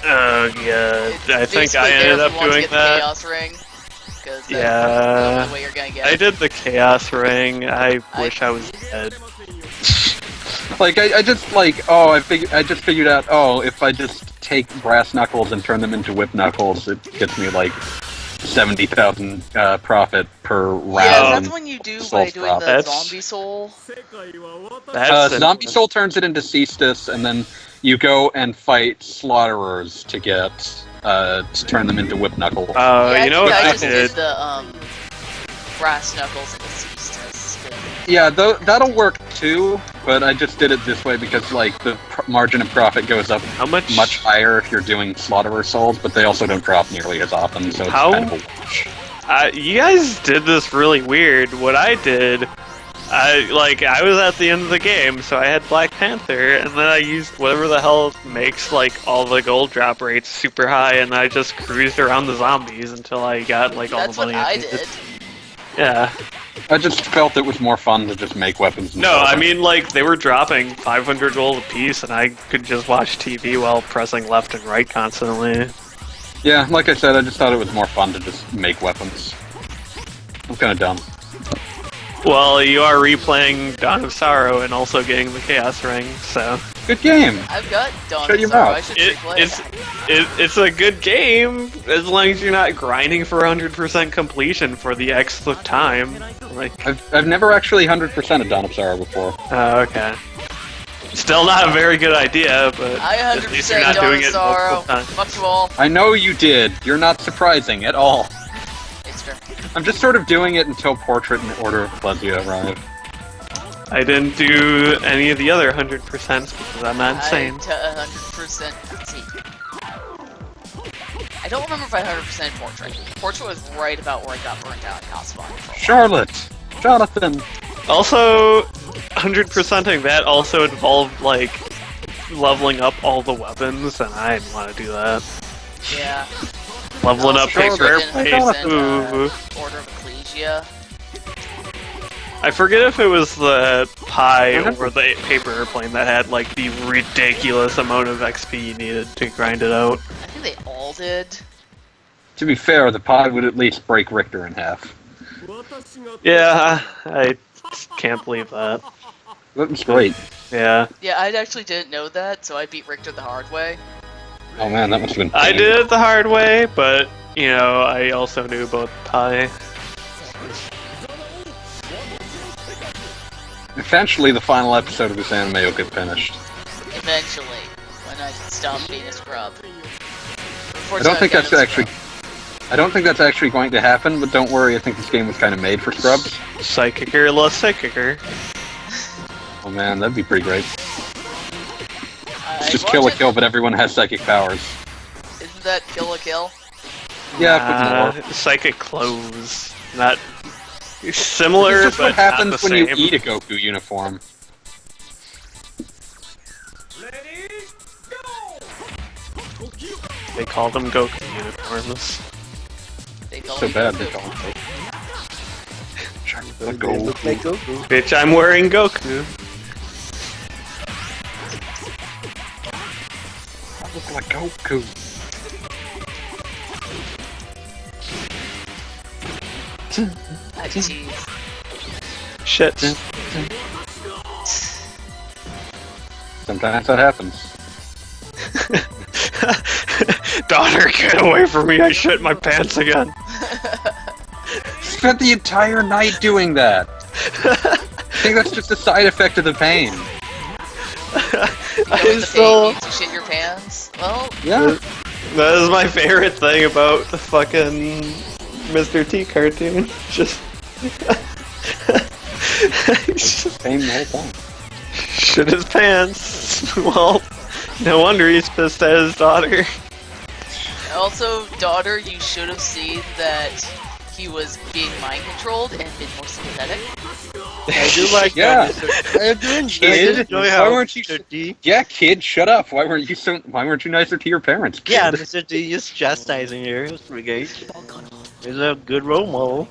Oh, yeah. It's I think basically I there ended if up you want to doing get the that. Chaos Ring. Because that's Yeah. the way you're gonna get I it. did the chaos ring. I wish I was dead. Like I just like I just figured out if I just take brass knuckles and turn them into whip knuckles, it gets me like 70,000 profit per round. Yeah, that's when you do soul by doing drop. the That's- zombie soul. That's Zombie Soul turns it into Ceastus, and then you go and fight Slaughterers to get to turn them into whip knuckles. Oh, yeah, you know what I I just did? did the brass knuckles and the Ceastus. Yeah, that'll work too, but I just did it this way because like the margin of profit goes up How much? much higher if you're doing Slaughterer Souls, but they also don't drop nearly as often, so it's How- kind of a wash. You guys did this really weird. What I did, I was at the end of the game, so I had Black Panther, and then I used whatever the hell makes like all the gold drop rates super high, and I just cruised around the zombies until I got like all That's the what money. I needed. did. Yeah. I just felt it was more fun to just make weapons. No, themselves. I mean like they were dropping 500 gold a piece, and I could just watch TV while pressing left and right constantly. Yeah, like I said, I just thought it was more fun to just make weapons. I'm kind of dumb. Well, you are replaying Dawn of Sorrow and also getting the Chaos Ring, so... Good game! I've got Dawn Shut of your Sorrow. mouth. I should replay it. It's a good game, as long as you're not grinding for 100% completion for the X of time. Like, I've never actually 100%ed Dawn of Sorrow before. oh, okay. Still not a very good idea, but I at least you're not 100% Dawn doing of it Sorrow. multiple times. Fuck you all. I know you did. You're not surprising at all. It's true. I'm just sort of doing it until Portrait and Order of Ecclesia arrive. I didn't do any of the other 100% because I'm not insane. I 100%. See. I don't remember if I 100% Portrait. Portrait was right about where I got burnt out in Cosmon. Charlotte! Jonathan! Also, 100%ing that also involved, like, leveling up all the weapons, and I didn't want to do that. Yeah. Leveling up Also, paper I didn't airplanes. 100% Ooh. Order of Ecclesia. I forget if it was the pie Remember- or the paper airplane that had, like, the ridiculous amount of XP you needed to grind it out. I think they all did. To be fair, the pod would at least break Richter in half. Yeah, I can't believe that. That was great. Yeah. Yeah, I actually didn't know that, so I beat Richter the hard way. Oh man, that must have been I pain. did it the hard way, but, you know, I also knew about pie. Eventually, the final episode of this anime will get finished. Eventually, when I stop being a scrub. I don't think that's actually... I don't think that's actually going to happen, but don't worry, I think this game was kind of made for scrubs. Psychicer, less psychicer. Oh man, that'd be pretty great. Just kill a kill, but everyone has psychic powers. Isn't that kill a kill? Yeah, but more. Psychic clothes. Not similar, This is but what happens not the when same. you eat a Goku uniform. They call them Goku uniforms. They call So me bad Goku. they call it Goku. They look like Goku. Bitch, I'm wearing Goku. I look like Goku. Ah, jeez. Shit. Sometimes that happens. Daughter, get away from me! I shit my pants again. Spent the entire night doing that. I think that's just a side effect of the pain. You know what the pain means to shit your pants? Well, Yeah. That is my favorite thing about the fucking Mr. T cartoon. Just Pain the whole time. shit his pants. Well, no wonder he's pissed at his daughter. also, daughter, you should have seen that he was being mind controlled and been more sympathetic. I do like Yeah. that. I doing, I kid. enjoy Why how weren't you? Mr. D. Yeah, kid, shut up. Why weren't you nicer to your parents? Kid? Yeah, Mr. D is chastising you. It's pretty great. He's a good role model.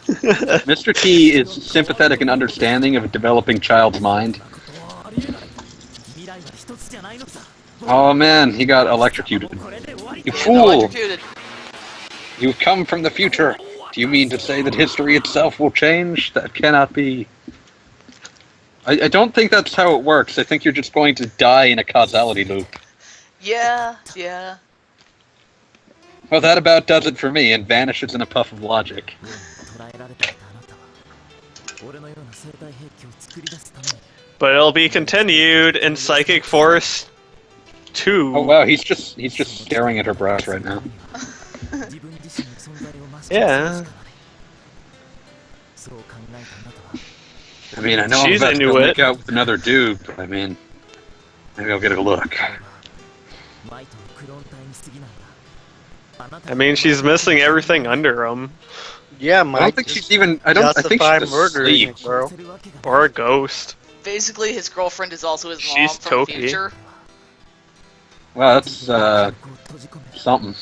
Mr. T is sympathetic and understanding of a developing child's mind. Oh man, he got electrocuted. You fool! Electrocuted. You come from the future. Do you mean to say that history itself will change? That cannot be. I don't think that's how it works. I think you're just going to die in a causality loop. Yeah, yeah. Well, that about does it for me and vanishes in a puff of logic. But it'll be continued in Psychic Force 2. Oh wow, he's just staring at her breast right now. Yeah. I mean, I know She's I'm about into to it. make out with another dude, but I mean, maybe I'll get a look. I mean, she's missing everything under him. Yeah, I Mike. don't think she's even. I think justify she's murdering, asleep. bro. Or a ghost. Basically, his girlfriend is also his mom She's from Toki. the future. Well, that's something.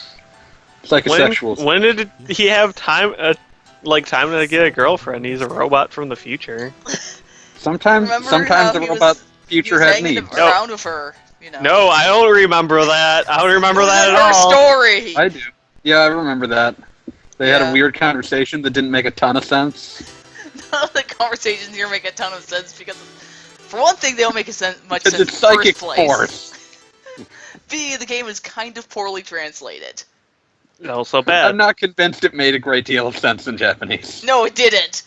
Psychosexuals. When did he have time, time to get a girlfriend? He's a robot from the future. Sometimes Remember how the he robot was- future he was has hanging needs. around with her. You know. No, I don't remember that. I don't remember It was that in at her all. story. I do. Yeah, I remember that. They had Yeah. a weird conversation that didn't make a ton of sense. None of the conversations here make a ton of sense because, for one thing, they don't make much It's sense a in the psychic first place. force. B, the game is kind of poorly translated. Also I'm bad. not convinced it made a great deal of sense in Japanese. No, it didn't.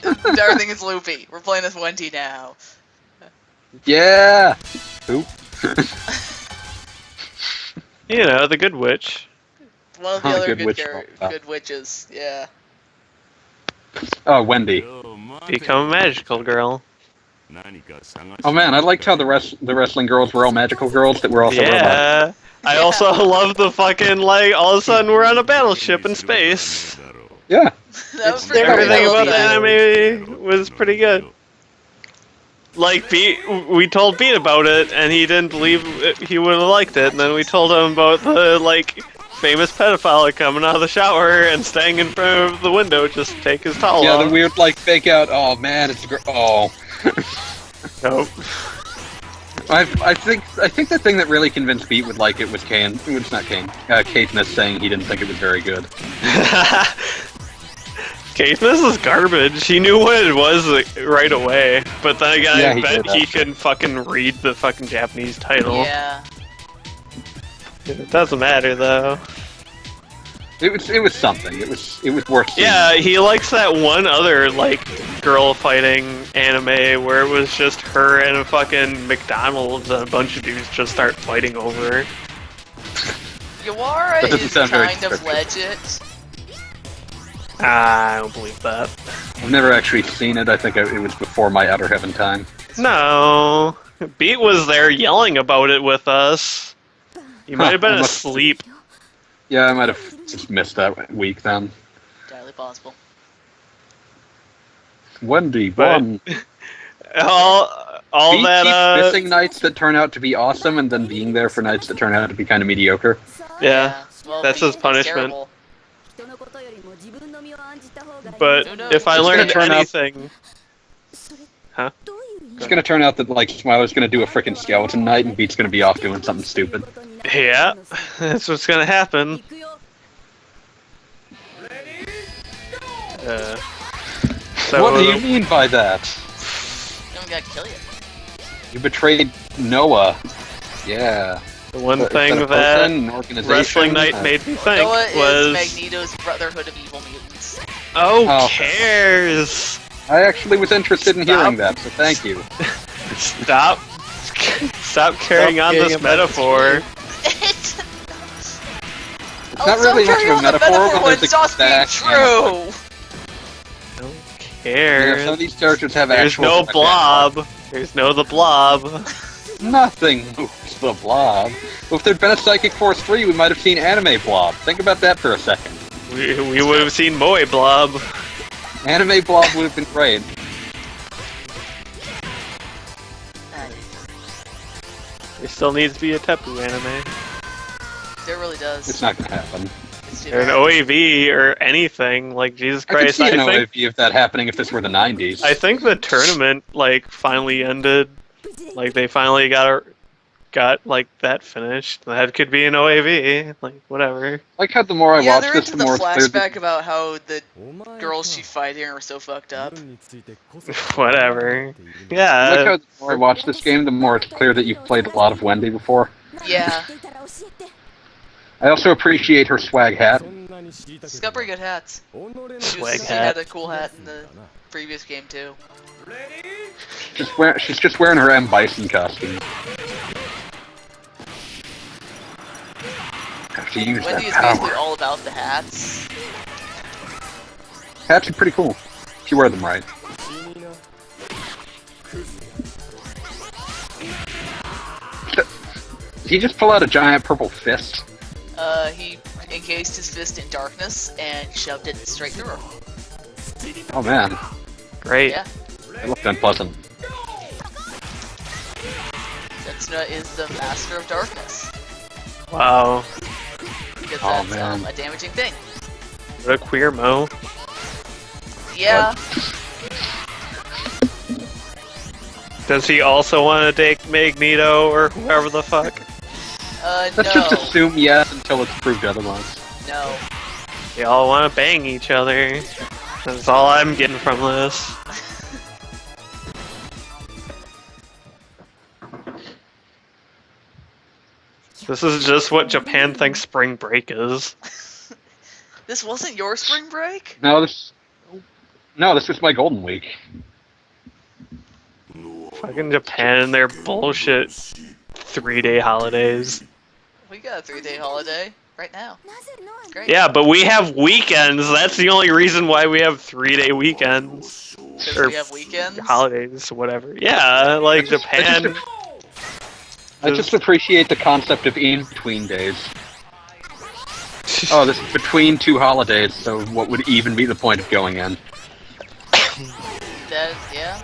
Everything is loopy. We're playing as Wendy now. Yeah. Oop. You know, the good witch. One of the Huh, other good good, witch. good witches. Yeah. Oh, Wendy. Become a magical girl. Oh man, I liked how the wrestling girls were all magical girls that were also robots. Yeah. I also love the fucking, like, all of a sudden we're on a battleship in space. Yeah. That was pretty Everything cool. about the Yeah. anime was pretty good. Like, we told Beat about it, and he didn't believe he would have liked it, and then we told him about the, like, famous pedophile coming out of the shower and staying in front of the window just to take his towel Yeah, off. the weird like fake out. Oh man, it's a girl. Oh. Nope. I think the thing that really convinced Pete would like it was Kane. It was not Kane. Caithness saying he didn't think it was very good. Caithness is garbage. He knew what it was right away, but then again, Yeah, I he bet did, he actually. can fucking read the fucking Japanese title. Yeah. It doesn't matter though. It was something. It was worth seeing. Yeah, he likes that one other, like, girl fighting anime where it was just her and a fucking McDonald's and a bunch of dudes just start fighting over her. Yawara That doesn't is sound very kind of descriptive. legit. I don't believe that. I've never actually seen it. I think it was before my Outer Heaven time. No. Beat was there yelling about it with us. You might have been I must- asleep. Yeah, I might have just missed that week then. Entirely possible. Wendy But- won. All Pete that, keeps missing nights that turn out to be awesome, and then being there for nights that turn out to be kind of mediocre. yeah. Well, That's Beat his is punishment. terrible. But Who knows? if I It's learned gonna turn out- anything... It's gonna turn out that like Smiler's gonna do a frickin' skeleton night, and Beat's gonna be off doing something stupid. Yeah, that's what's gonna happen. So, What do you mean by that? No one got to kill you. You betrayed Noah. Yeah. the one Is thing a that person, an organization? Wrestling Night made me think Noah was... is Magneto's Brotherhood of Evil Mutants. Oh, Oh. cares? I actually was interested in Stop. hearing that, so thank you. Stop. Stop carrying on carrying this about this metaphor. It's It's not really much of a metaphor, but when there's it stops being exact analogy. true. Who Yeah, some cares? of these characters have There's actual... no blob. There's no the blob. Nothing moves the blob. Well, if there'd been a Psychic Force 3, we might have seen Anime Blob. Think about that for a second. We would have seen Moe Blob. Anime Blob would have been great. There still needs to be a Tepu anime. There really does. It's not gonna happen. It's too Or an bad. OAV or anything. Like, Jesus I could Christ, see an I think, OAV of that happening if this were the 90s. I think the tournament, like, finally ended. Like, they finally got like, that finished. That could be an OAV. Like, whatever. Like how the more I Yeah, watch they're this, into the the more it's clear that... flashback about how the girls she's fighting are so fucked up. Whatever. Like Yeah. how the more I watch this game, the more it's clear that you've played a lot of Wendy before. Yeah, I also appreciate her swag hat. she's got pretty good hats. Swag She hat. had a cool hat in the previous game too. She's just wearing her M. Bison costume. She used Wendy is that basically power. all about the hats. Hats are pretty cool. If you wear them right. Did he just pull out a giant purple fist? He encased his fist in darkness and shoved it straight through her. Oh man, Great. Yeah, it looked unpleasant. Setsuna is the master of darkness. Wow. Because Oh, that's man. a damaging thing. What a queer Mo. Yeah. Does he also want to date Magneto or whoever the fuck? Let's no. just assume yes until it's proved otherwise. No. They all want to bang each other. That's all I'm getting from this. This is just what Japan thinks spring break is. This wasn't your spring break? No, this was my golden week. Fucking Japan and their bullshit 3-day holidays. We got a 3-day holiday right now. It's great. Yeah, but we have weekends. That's the only reason why we have 3-day weekends. Because Or we have weekends. holidays, whatever. Yeah, like Japan. I just appreciate the concept of in-between days. Oh, this is between two holidays, so what would even be the point of going in? Yeah.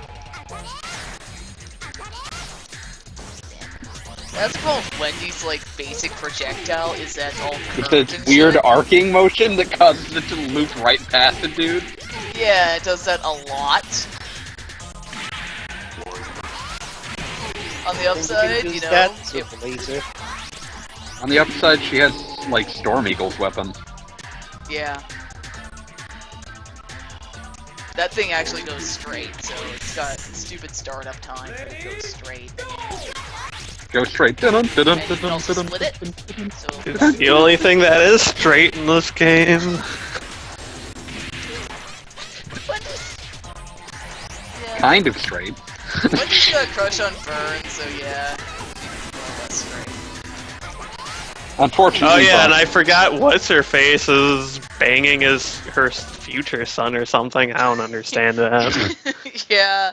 That's both Wendy's like basic projectile is that all It's curved this and weird shit. arcing motion that causes it to loop right past the dude. Yeah, it does that a lot. On the upside, you know, That's with the laser. On the upside, she has, like, Storm Eagle's weapon. yeah. That thing actually goes straight, so it's got stupid startup time, but it goes straight. Go straight. And you can also split it, so... It's the only thing that is straight in this game. Wendy's... Yeah. Kind of straight. Wendy's got a crush on Vern, so yeah. More or less straight. Unfortunately, Oh yeah, and Bob- I forgot what's her face is banging her future son or something. I don't understand that. Yeah.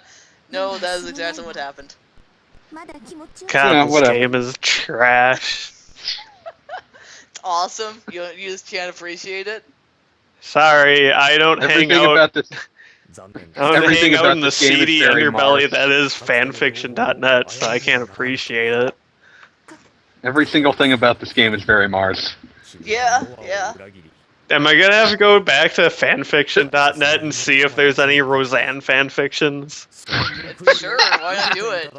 No, that is exactly what happened. God, Yeah, this whatever. game is trash. It's awesome. You just can't appreciate it. Sorry, I don't everything hang out. about this. I don't everything hang out about in the this game is seedy very underbelly Mars. that is fanfiction.net, so I can't appreciate it. Every single thing about this game is very Mars. Yeah, yeah. Am I gonna have to go back to fanfiction.net and see if there's any Roseanne fanfictions? Sure, why not do it?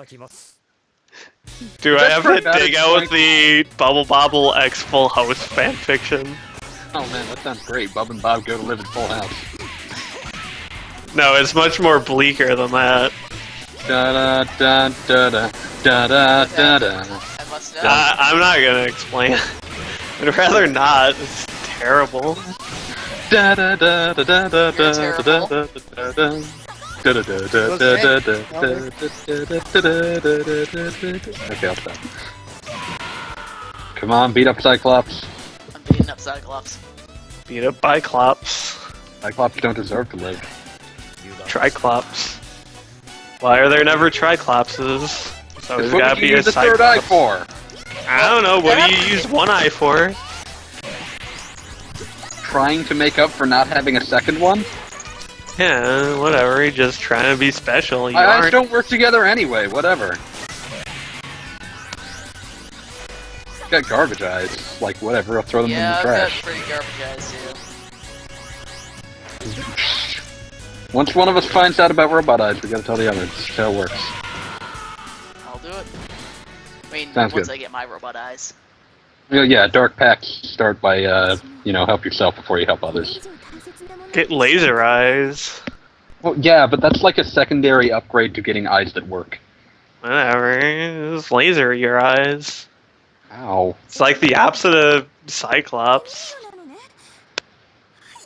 Do I That's have pretty to bad, dig it's out like- with the Bubble Bobble X Full House fanfiction? Oh man, that sounds great. Bub and Bob go to live in Full House. No, it's much more bleaker than that. Da da da da da da da da. I must know. I'm not gonna explain. I'd rather not. It's terrible. Da da da da da da da da da da da. Okay, I'll stop. Come on, beat up Cyclops. I'm beating up Cyclops. Beat up by Clops. Cyclops don't deserve to live. Triclops. Why are there never Triclopses? So there's What gotta would be you a use the third eye Cyclops. for? I don't know, what do you use one eye for? Trying to make up for not having a second one? Yeah, whatever, you're just trying to be special. You My eyes aren't. don't work together anyway, whatever. Got garbage eyes. Like, whatever, I'll throw them Yeah, in the I've got trash. pretty garbage eyes too. Once one of us finds out about robot eyes, we gotta tell the others. That's how it works. I'll do it. I mean, Sounds once good. I get my robot eyes. Yeah, dark packs start by, help yourself before you help others. Get laser eyes. Well, yeah, but that's like a secondary upgrade to getting eyes that work. Whatever, just laser your eyes. Ow. It's like the opposite of Cyclops.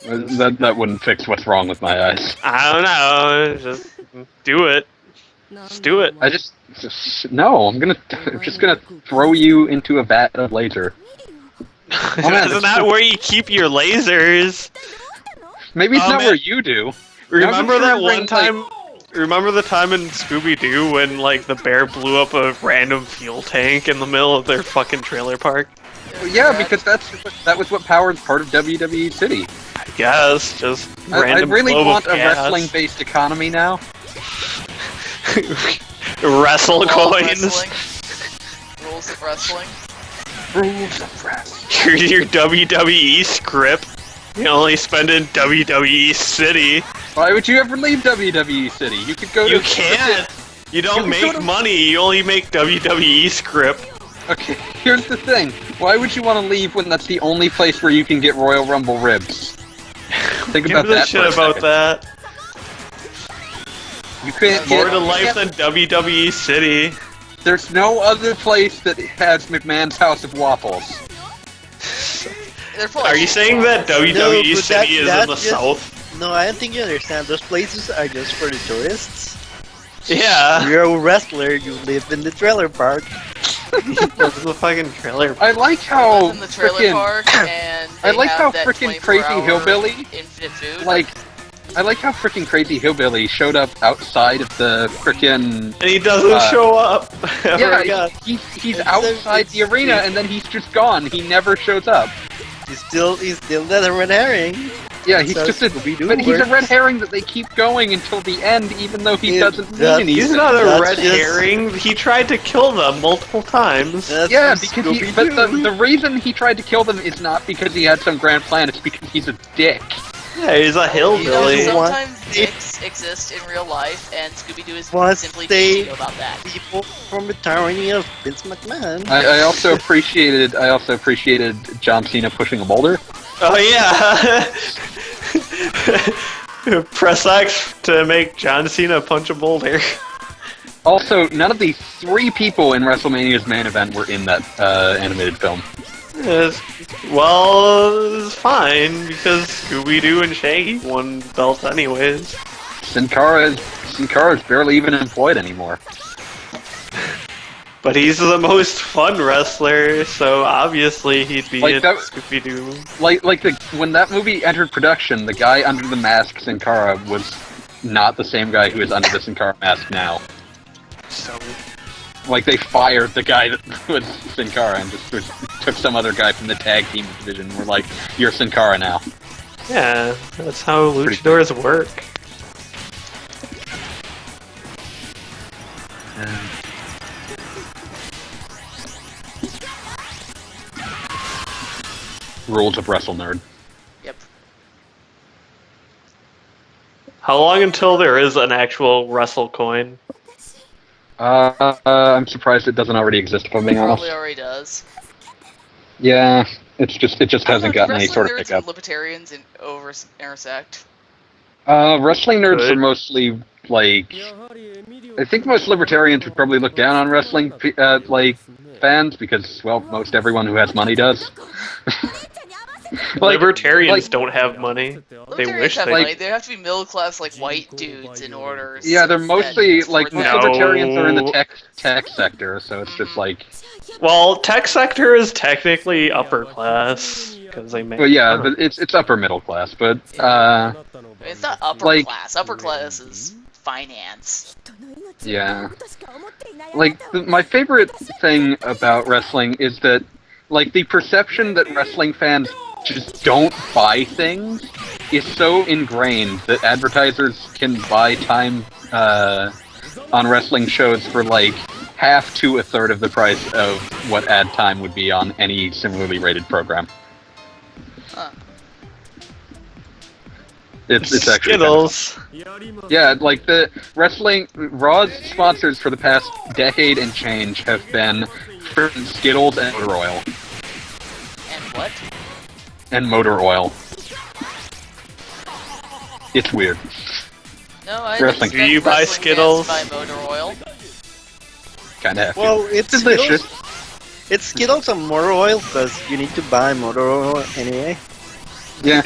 That wouldn't fix what's wrong with my eyes. I don't know, just do it. Just do it. I just no, I'm just gonna throw you into a vat of laser. man, That's that's not cool. where you keep your lasers. Maybe it's Oh, not man. where you do. Remember that remembering, one time? Remember the time in Scooby-Doo when, like, the bear blew up a random fuel tank in the middle of their fucking trailer park? Well, yeah, because that was what powered part of WWE City. I guess, just I random really globe want of a gas. wrestling-based economy now. Wrestle Law of coins. wrestling. Rules of wrestling. Rules of wrestling. Your WWE script. You only spend in WWE City. Why would you ever leave WWE City? You could go to You can't. You don't You go make to- money, you only make WWE script. Okay, here's the thing. Why would you want to leave when that's the only place where you can get Royal Rumble ribs? Think Give about a that shit for a about second. that. You can't More get- to life yeah, than WWE City. There's no other place that has McMahon's House of Waffles. They're full of Are you shit. saying that WWE but City is in the that's just- south? No, I don't think you understand. Those places are just for the tourists. Yeah. You're a wrestler, you live in the trailer park. That's the fucking trailer. I like I how live in the trailer frickin' park, and I they like have how that frickin' crazy 24-hour hillbilly, infinite food. like, I like how frickin' crazy hillbilly showed up outside of the frickin' And he doesn't show up. ever yeah, again. he's It's outside the arena and then he's just gone. He never shows up. He's still that red herring. Yeah, he's So just a Scooby-Doo but he's a works. red herring that they keep going until the end, even though he Yeah, doesn't mean that- anything. He's not a That's red just- herring. He tried to kill them multiple times. That's Yeah, from because he, but Scooby-Doo. the reason he tried to kill them is not because he had some grand plan, it's because he's a dick. Yeah, he's a You know, hillbilly. What? sometimes dicks exist in real life, and Scooby-Doo is Once simply they- teaching you about that. People from the tyranny of Vince McMahon. I also appreciated John Cena pushing a boulder. Oh yeah. Press X to make John Cena punch a boulder. Also, none of the 3 people in WrestleMania's main event were in that animated film. Well, it's fine because Scooby-Doo and Shaggy won belts anyways. Sin Cara is barely even employed anymore. But he's the most fun wrestler, so obviously he'd be Like in that- Scooby-Doo. When that movie entered production, the guy under the mask, Sin Cara, was not the same guy who is under the Sin Cara mask now. So Like, they fired the guy that was Sin Cara and just took some other guy from the tag team division and were like, you're Sin Cara now. yeah, that's how luchadors work. Rules of Wrestle Nerd. Yep. How long until there is an actual wrestle coin? I'm surprised it doesn't already exist, if I'm being honest. Probably already does. Yeah, it just I hasn't thought gotten any wrestling sort of nerds pickup. and libertarians intersect. Wrestling nerds Good. are mostly, like... I think most libertarians would probably look down on wrestling, fans, because, well, most everyone who has money does. Libertarians like- don't have money. They Libertarians wish have they. money. They have to be middle class, like white dudes, in order. Yeah, they're mostly, like, most No. libertarians are in the tech sector, so it's just like... Well, tech sector is technically upper class because they make. Well, yeah, but it's upper middle class, but, It's not upper like- class. Upper class is finance. yeah. Like, my favorite thing about wrestling is that, like, the perception that wrestling fans just don't buy things is so ingrained that advertisers can buy time on wrestling shows for, like, half to a third of the price of what ad time would be on any similarly rated program. Huh. It's actually kind of- Skittles. yeah, like the wrestling Raw's sponsors for the past decade and change have been frickin' Skittles and motor oil. And what? And motor oil. It's weird. No, I Wrestling. didn't Do you buy expect Skittles? wrestling fans to buy motor oil. Kinda hefty. Well, it's delicious. It's Skittles and motor oil because you need to buy motor oil anyway. Yeah.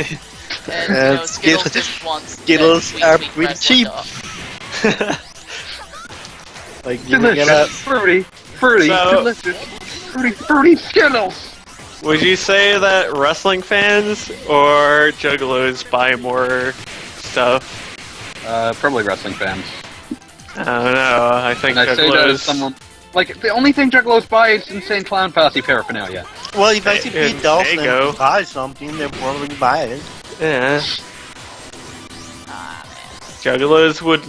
And, you know, Skittles Skittles- just wants Skittles sweet, are sweet pretty wrestling cheap. stuff. Like you Delicious. get Fruity, So- delicious. Fruity Skittles! Would you say that wrestling fans or juggalos buy more stuff? Probably wrestling fans. I don't know. I think And I say that as juggalos. someone... Like, the only thing Juggalos buy is Insane Clown Posse paraphernalia. well, if I see There Pete Dawson you go. buy something, they'll probably buy it. Yeah, Ah, man. juggalos would.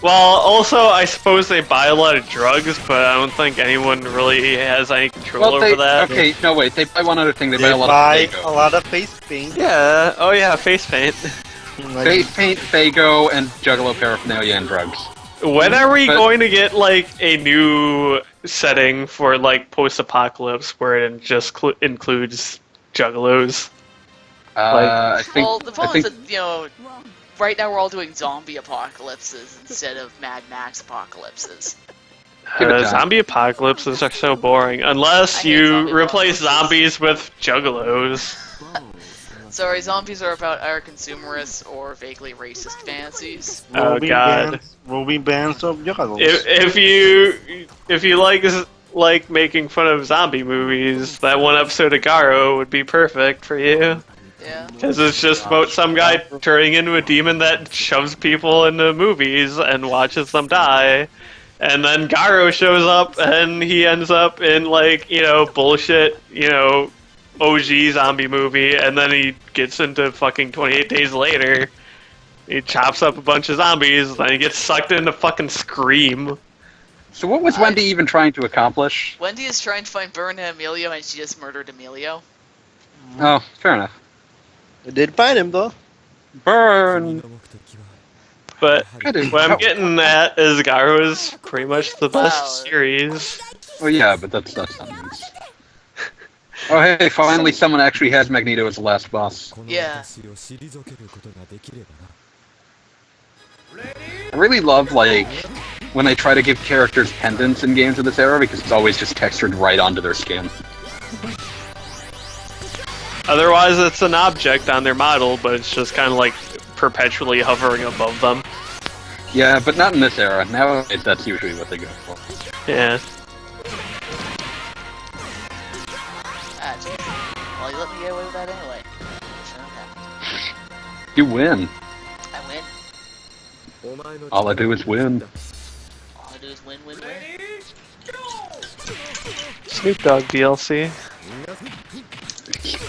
Well, also, I suppose they buy a lot of drugs, but I don't think anyone really has any control over that. Okay, no wait, they buy one other thing, they They buy a lot buy of a Fago. lot of face paint. Yeah. Oh yeah, face paint. Like, Face paint, Fago, and Juggalo paraphernalia and drugs. When are we But- going to get like a new setting for like post-apocalypse where it just includes juggalos? I think. Well, the I problem think. is that, right now we're all doing zombie apocalypses instead of Mad Max apocalypses. Give it time. Zombie apocalypses are so boring I unless hate you zombie replace apocalypses. zombies with juggalos. Sorry, zombies are about our consumerist or vaguely racist fantasies. Oh, God. Roving bands of juggalos. If you like making fun of zombie movies, that one episode of Garo would be perfect for you. Yeah. Because it's just about some guy turning into a demon that shoves people into movies and watches them die. And then Garo shows up and he ends up in bullshit, OG zombie movie, and then he gets into fucking 28 Days Later. He chops up a bunch of zombies, then he gets sucked into fucking Scream. So what was Wendy even trying to accomplish? Wendy is trying to find Burn and Emilio, and she just murdered Emilio. Oh, fair enough. I did find him though. Burn. But I do. what I'm getting at is Garo is pretty much the best Wow. series. Oh yeah, but that's not something. Oh hey, finally someone actually has Magneto as the last boss. Yeah. I really love when they try to give characters pendants in games of this era because it's always just textured right onto their skin. Otherwise, it's an object on their model, but it's just kind of like perpetually hovering above them. Yeah, but not in this era. Nowadays, that's usually what they go for. Yeah. Ah, jeez. Well, you let me get away with that anyway. Shouldn't have happened. You win. I win. All I do is win. All I do is win, win, win. Snoop Dogg DLC.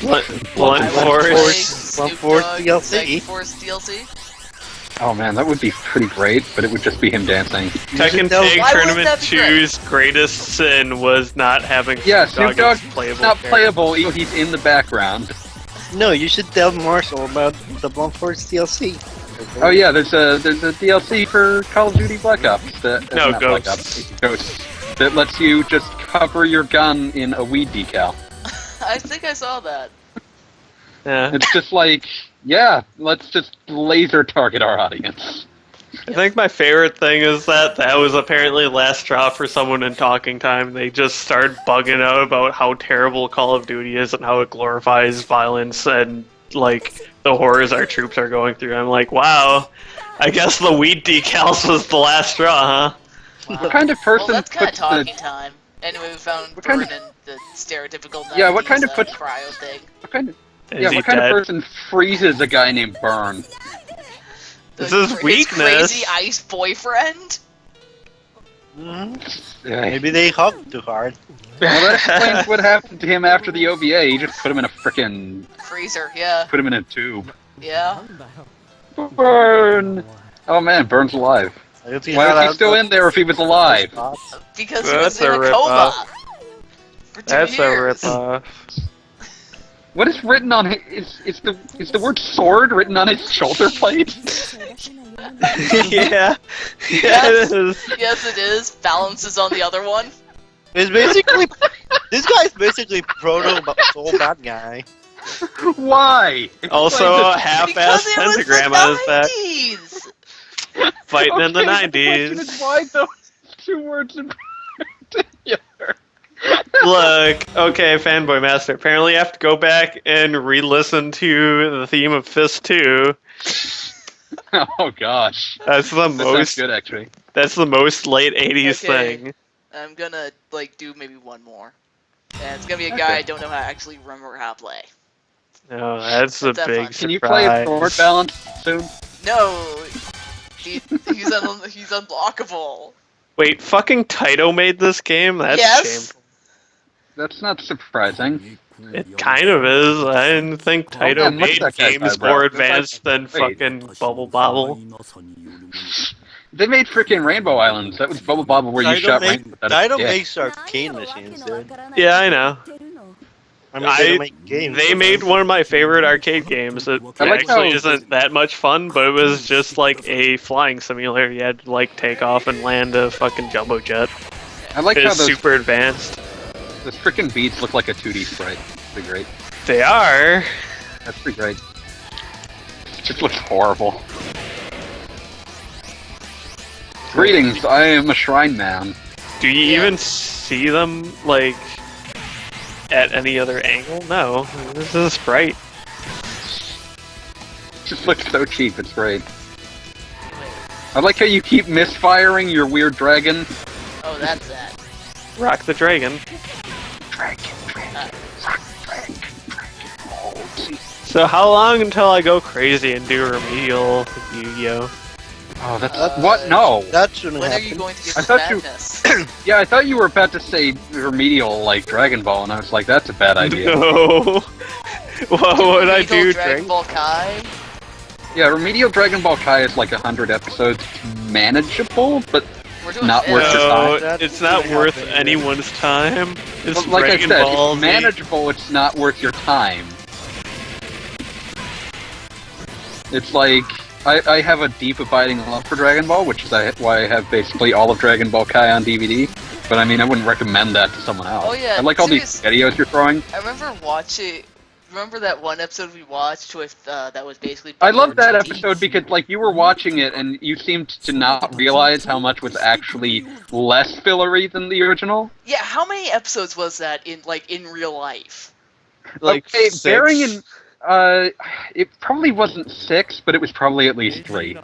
Blunt Blank Force. Snoop Force Dogg, DLC. Blank Force DLC. Oh man, that would be pretty great, but it would just be him dancing. Tekken tell- Tag Why would Tournament that be great? 2's greatest sin was not having Yeah, Snoop Snoop Dogg as is playable. not character. playable, even though he's in the background. No, you should tell Marshall about the Blunt Force DLC. Oh yeah, there's a DLC for Call of Duty Black Ops. No, not Black Ghosts. Ops, Ghosts. That lets you just cover your gun in a weed decal. I think I saw that. Yeah. It's just like, yeah, let's just laser target our audience. I think my favorite thing is that was apparently the last straw for someone in Talking Time. They just started bugging out about how terrible Call of Duty is and how it glorifies violence and, like, the horrors our troops are going through. I'm like, wow, I guess the weed decals was the last straw, huh? Wow. What kind of person Well, that's kind of puts talking the... time. Anyway, we found What kind Burn and the stereotypical 90s, Yeah, what kind of puts- cryo thing. What kind of, Is yeah, he what kind dead? of person freezes a guy named Burn? This is His weakness. crazy ice boyfriend? Yeah. Maybe they hugged too hard. Well, that explains what happened to him after the OVA. You just put him in a frickin'... Freezer, yeah. put him in a tube. Yeah. Burn! Oh man, Burn's alive. Why was he still in there if he was alive? Because he That's was in a a rip-off. coma. For 2 That's a years. ripoff. What is written on his... Is the word sword written on his shoulder plate? Yeah. Yes. Yeah, it is. Yes, it is. Balance is on the other one. It's basically this guy's basically proto soul bad guy. Why? Also, Explain a half-assed Because it was pentagram on his back. the 90s! Fighting in the Okay, the question 90s. is why those two words are together? Look, okay, Fanboy Master. Apparently, you have to go back and re-listen to the theme of Fist 2. Oh gosh, That's the that sounds most. good actually. That's the most late '80s Okay. thing. I'm gonna, do maybe one more. And it's gonna be a Okay. guy I don't know how to actually remember how to play. No, that's a Let's have big fun. surprise. Can you play a sword balance soon? No! He's unblockable. Wait, fucking Taito made this game? That's Yes. shameful. That's not surprising. It kind of is. I didn't think Taito man, look at made that guy's games eyebrow. more That's like- advanced than wait. fucking Bubble Bobble. They made freaking Rainbow Islands. That was Bubble Bobble where you shot rainbow. Dido makes arcade machines, dude. Yeah, I know. I mean, they don't make games. They made one of my favorite arcade games. It I like actually how- isn't that much fun, but it was just like a flying simulator. You had to like take off and land a fucking jumbo jet. I like how It's those super advanced. freaking beats look like a 2D sprite. Pretty great. They are. That's pretty great. It just looks horrible. Greetings, I am a shrine man. Do you even see them like at any other angle? No, this is a sprite. It just looks so cheap, it's great. I like how you keep misfiring your weird dragon. Oh, that's that. Rock the Dragon. So how long until I go crazy and do remedial Yu-Gi-Oh? Oh, that's what? No. That shouldn't When are happen. you going to get I to thought you- madness? Yeah, I thought you were about to say remedial like Dragon Ball, and I was like, that's a bad idea. No. What would I Remedial do? Dragon Ball Kai? Yeah, remedial Dragon Ball Kai is like 100 episodes, manageable, but We're doing Not this. worth your No, time. it's not worth anyone's time. It's like I Dragon said, Ball it's Z. manageable. It's not worth your time. It's like I have a deep abiding love for Dragon Ball, which is why I have basically all of Dragon Ball Kai on DVD. But I mean, I wouldn't recommend that to someone else. Oh, yeah, I like all these videos you're throwing. I remember watching. Remember that one episode we watched with that was basically. I love that Bumblebee? episode because, like, you were watching it and you seemed to not realize how much was actually less fillery than the original. Yeah, how many episodes was that in real life? Like okay, six. bearing in, it probably wasn't 6, but it was probably at least 3.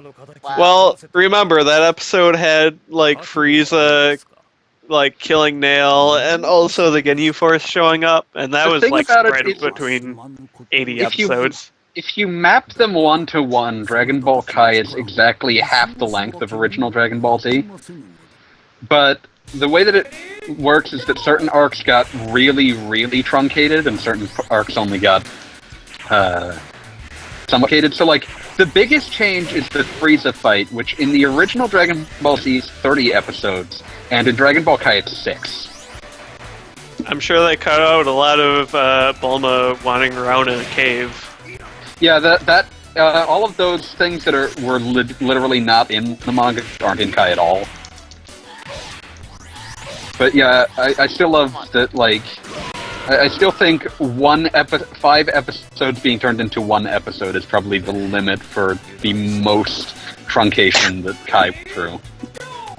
Wow. Well, remember that episode had like Frieza, like killing Nail, and also the Ginyu Force showing up, and that The was thing like about it spread is- between 80 If you- episodes. If you map them 1-to-1, Dragon Ball Kai is exactly half the length of original Dragon Ball Z. But the way that it works is that certain arcs got really, really truncated, and certain arcs only got truncated. So, like, the biggest change is the Frieza fight, which in the original Dragon Ball Z is 30 episodes, and in Dragon Ball Kai it's 6. I'm sure they cut out a lot of Bulma wandering around in a cave. Yeah, all of those things that were literally not in the manga aren't in Kai at all. But yeah, I still love that, like, I still think 5 episodes being turned into 1 episode is probably the limit for the most truncation that Kai went through.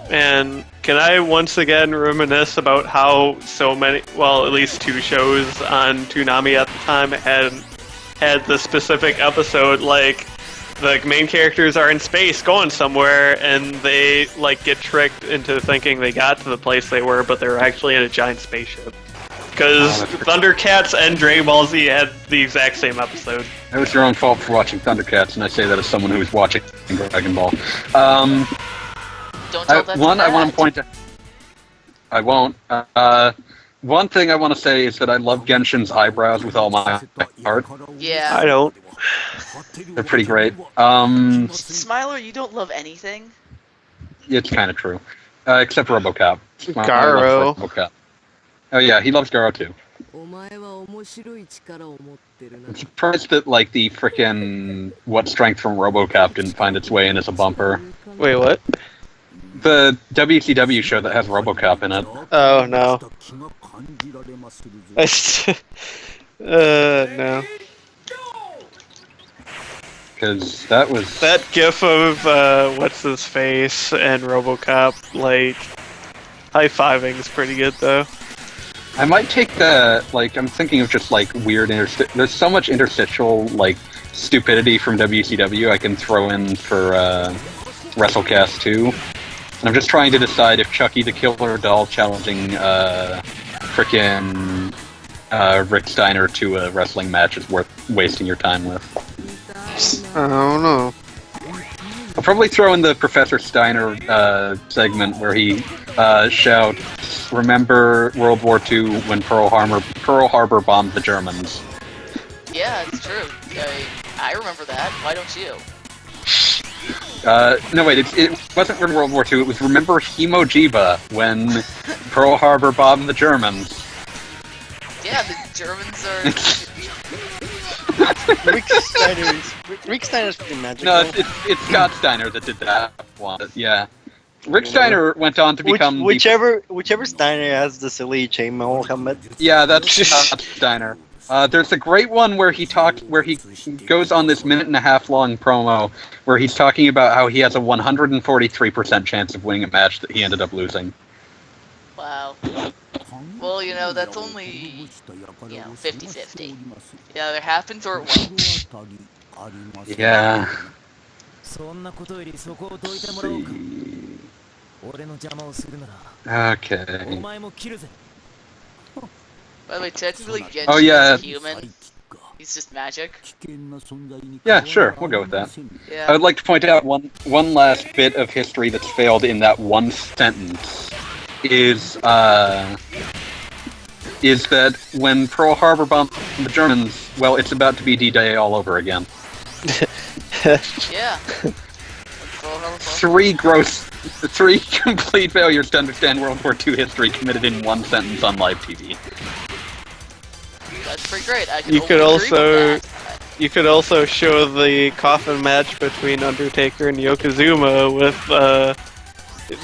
And can I once again reminisce about how so many, well, at least 2 shows on Toonami at the time had the specific episode, like, the main characters are in space going somewhere, and they, like, get tricked into thinking they got to the place they were, but they were actually in a giant spaceship. Because Thundercats and Dragon Ball Z had the exact same episode. It was your own fault for watching Thundercats, and I say that as someone who was watching Dragon Ball. Don't tell that to I want to Matt. point out... I won't. One thing I want to say is that I love Genshin's eyebrows with all my heart. Yeah. I don't. They're pretty great. Smiler, you don't love anything? It's kind of true. Except RoboCop. Garo. RoboCop. Oh yeah, he loves Garo too. I'm surprised that, like, the frickin' What Strength from RoboCop didn't find its way in as a bumper. Wait, what? The WCW show that has RoboCop in it. Oh, no. No. Because that was... That gif of, what's his face and RoboCop, like, high-fiving is pretty good, though. I might take the, like, I'm thinking of just, like, weird there's so much interstitial, like, stupidity from WCW I can throw in for, WrestleCast 2. And I'm just trying to decide if Chucky the Killer Doll challenging, frickin', Rick Steiner to a wrestling match is worth wasting your time with. I don't know. I'll probably throw in the Professor Steiner, segment where he, shouts, "Remember World War II when Pearl Harbor bombed the Germans." Yeah, it's true. I remember that. Why don't you? No wait, it wasn't from World War II, it was Remember Himojiba when Pearl Harbor bombed the Germans. Yeah, Yeah, the Germans are. Rick Steiner's pretty magical. No, it's Scott Steiner that did that one. Yeah. Rick Steiner went on to become whichever Steiner has the silly chainmail helmet. Yeah, that's Scott Steiner. There's a great one where he goes on this 1.5 minute long promo where he's talking about how he has a 143% chance of winning a match that he ended up losing. Wow. Well, you know, that's only, 50-50. It either happens or it won't. Yeah. Okay. By the way, technically, Genshin Oh, yeah. is human. He's just magic. Yeah, sure, we'll go with that. Yeah. I would like to point out one last bit of history that's failed in that one sentence is that when Pearl Harbor bombed the Germans, well, it's about to be D-Day all over again. Yeah. Three complete failures to understand World War II history committed in one sentence on live TV. That's pretty great. I can You could only agree also with that. you could also show the coffin match between Undertaker and Yokozuna with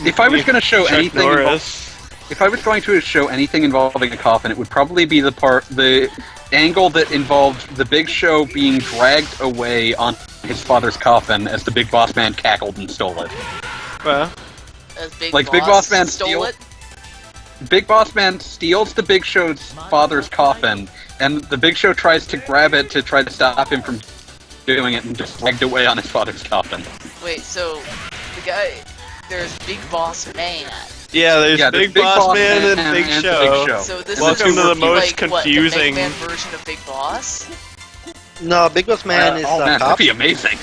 If I was going to show Chuck anything, Norris. if I was going to show anything involving a coffin, it would probably be the angle that involved the Big Show being dragged away on his father's coffin as the Big Boss Man cackled and stole it. Well, As Big Like, Boss, Big Boss Man stole it. Big Boss Man steals the Big Show's father's coffin, and the Big Show tries to grab it to try to stop him from doing it and just dragged away on his father's coffin. Wait, so the guy, there's Big Boss Man. yeah, there's Big Boss Man and Big the Show. Big Show. So this Welcome is to the most like, confusing- What, the Big Man version of Big Boss? No, Big Boss Man is oh a man, cop. that'd be amazing.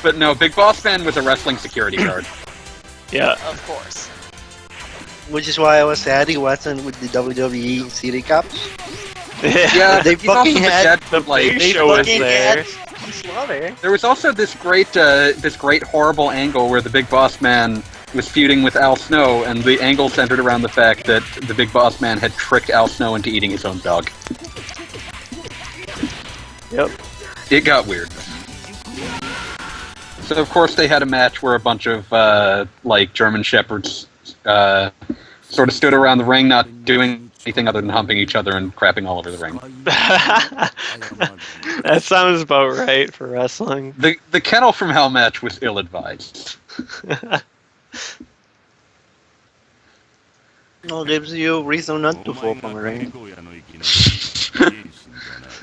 But no, Big Boss Man was a wrestling security guard. Yeah. Of course. Which is why I was sad he wasn't with the WWE City Cops. Yeah, They he's also fucking the had- dad, like, Big Show was fucking there. had Slaughter. there was also this great horrible angle where the Big Boss Man was feuding with Al Snow, and the angle centered around the fact that the Big Boss Man had tricked Al Snow into eating his own dog. Yep. It got weird. So of course they had a match where a bunch of like German shepherds sort of stood around the ring, not doing anything other than humping each other and crapping all over the ring. That sounds about right for wrestling. The Kennel from Hell match was ill-advised. No, gives you reason not to fall from the ring.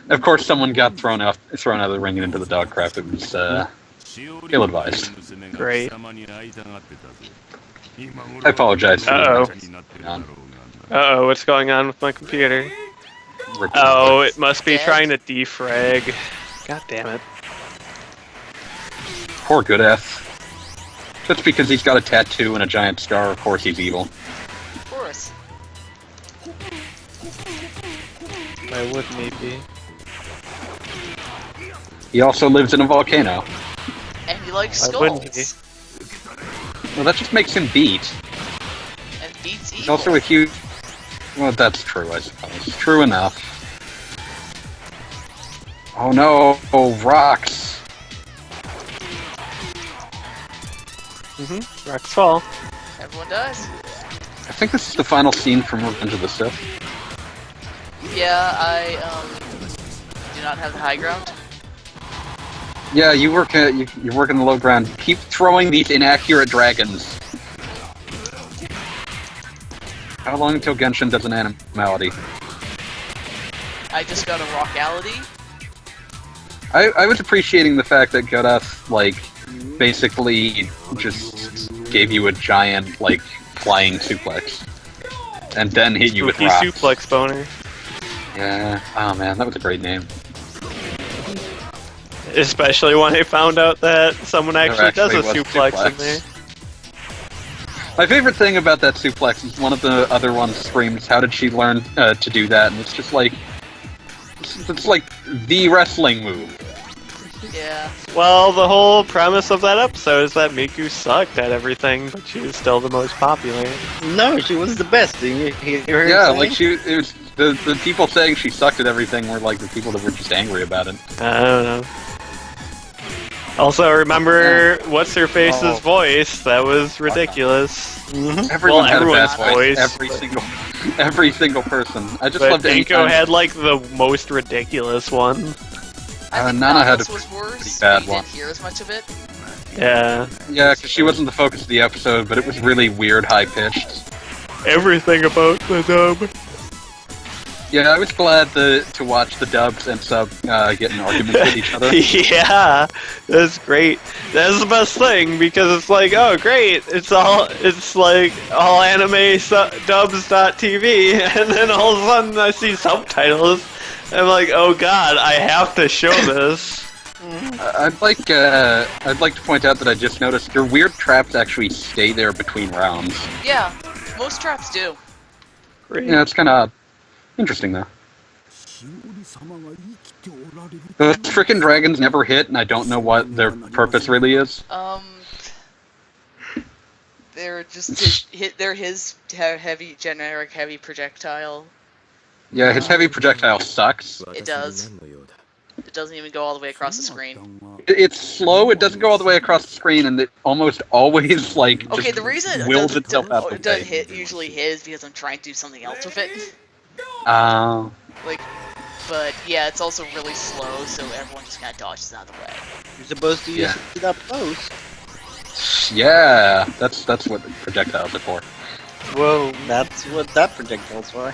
Of course, someone got thrown out of the ring and into the dog crap. It was ill-advised. Great. I apologize for Uh-oh. that. Uh-oh, what's going on with my computer? Oh, it must be trying to defrag. God damn it. Poor good ass. Just because he's got a tattoo and a giant scar, of course he's evil. Of course. Why wouldn't he be? He also lives in a volcano. And he likes Why wouldn't skulls. Well, that just makes him beat. And beats He's evil. also a huge... Well, that's true, I suppose. True enough. Oh no! Oh, rocks! Rocks fall. Everyone dies. I think this is the final scene from Revenge of the Sith. Yeah, I do not have the high ground. Yeah, you work in the low ground. Keep throwing these inaccurate dragons. How long until Genshin does an animality? I just got a rockality. I was appreciating the fact that Godath, like, basically just gave you a giant, like, flying suplex. And then hit you with Spooky rocks. suplex boner. Yeah, oh man, that was a great name. Especially when I found out that someone actually does a was suplex in there. My favorite thing about that suplex is one of the other ones screams, "How did she learn to do that?" And it's just like, it's like the wrestling move. Yeah. Well, the whole premise of that episode is that Miku sucked at everything, but she was still the most popular. No, she was the best. Did you hear her Yeah, say? like The people saying she sucked at everything were like the people that were just angry about it. I don't know. Also, remember what's her face's voice? That was ridiculous. Everyone had a bad everyone's voice. Every single person. I just But loved Dinko anytime. had like the most ridiculous one. I think Nana had a was worse. pretty bad We one. didn't hear as much of it. Yeah. Yeah, because she wasn't the focus of the episode, but it was really weird, high pitched. Everything about the dub. Yeah, I was glad to watch the dubs and sub get in arguments with each other. Yeah, that's great. That's the best thing because it's like, oh great, it's like all anime dubs.tv, and then all of a sudden I see subtitles. I'm like, oh god, I have to show this. I'd like to point out that I just noticed your weird traps actually stay there between rounds. Yeah, most traps do. Great. Yeah, it's kind of interesting though. The frickin' dragons never hit, and I don't know what their purpose really is. They're just they're his generic heavy projectile. Yeah, his heavy projectile sucks. It does. It doesn't even go all the way across the screen. It's slow, it doesn't go all the way across the screen, and it almost always, like, Okay, just the reason it wills itself out the doesn't way. usually hit is because I'm trying to do something else with it. Like, But yeah, it's also really slow, so everyone just kind of dodges out of the way. You're supposed to use it up close. yeah, that's what the projectiles are for. Well, that's what that projectile's for.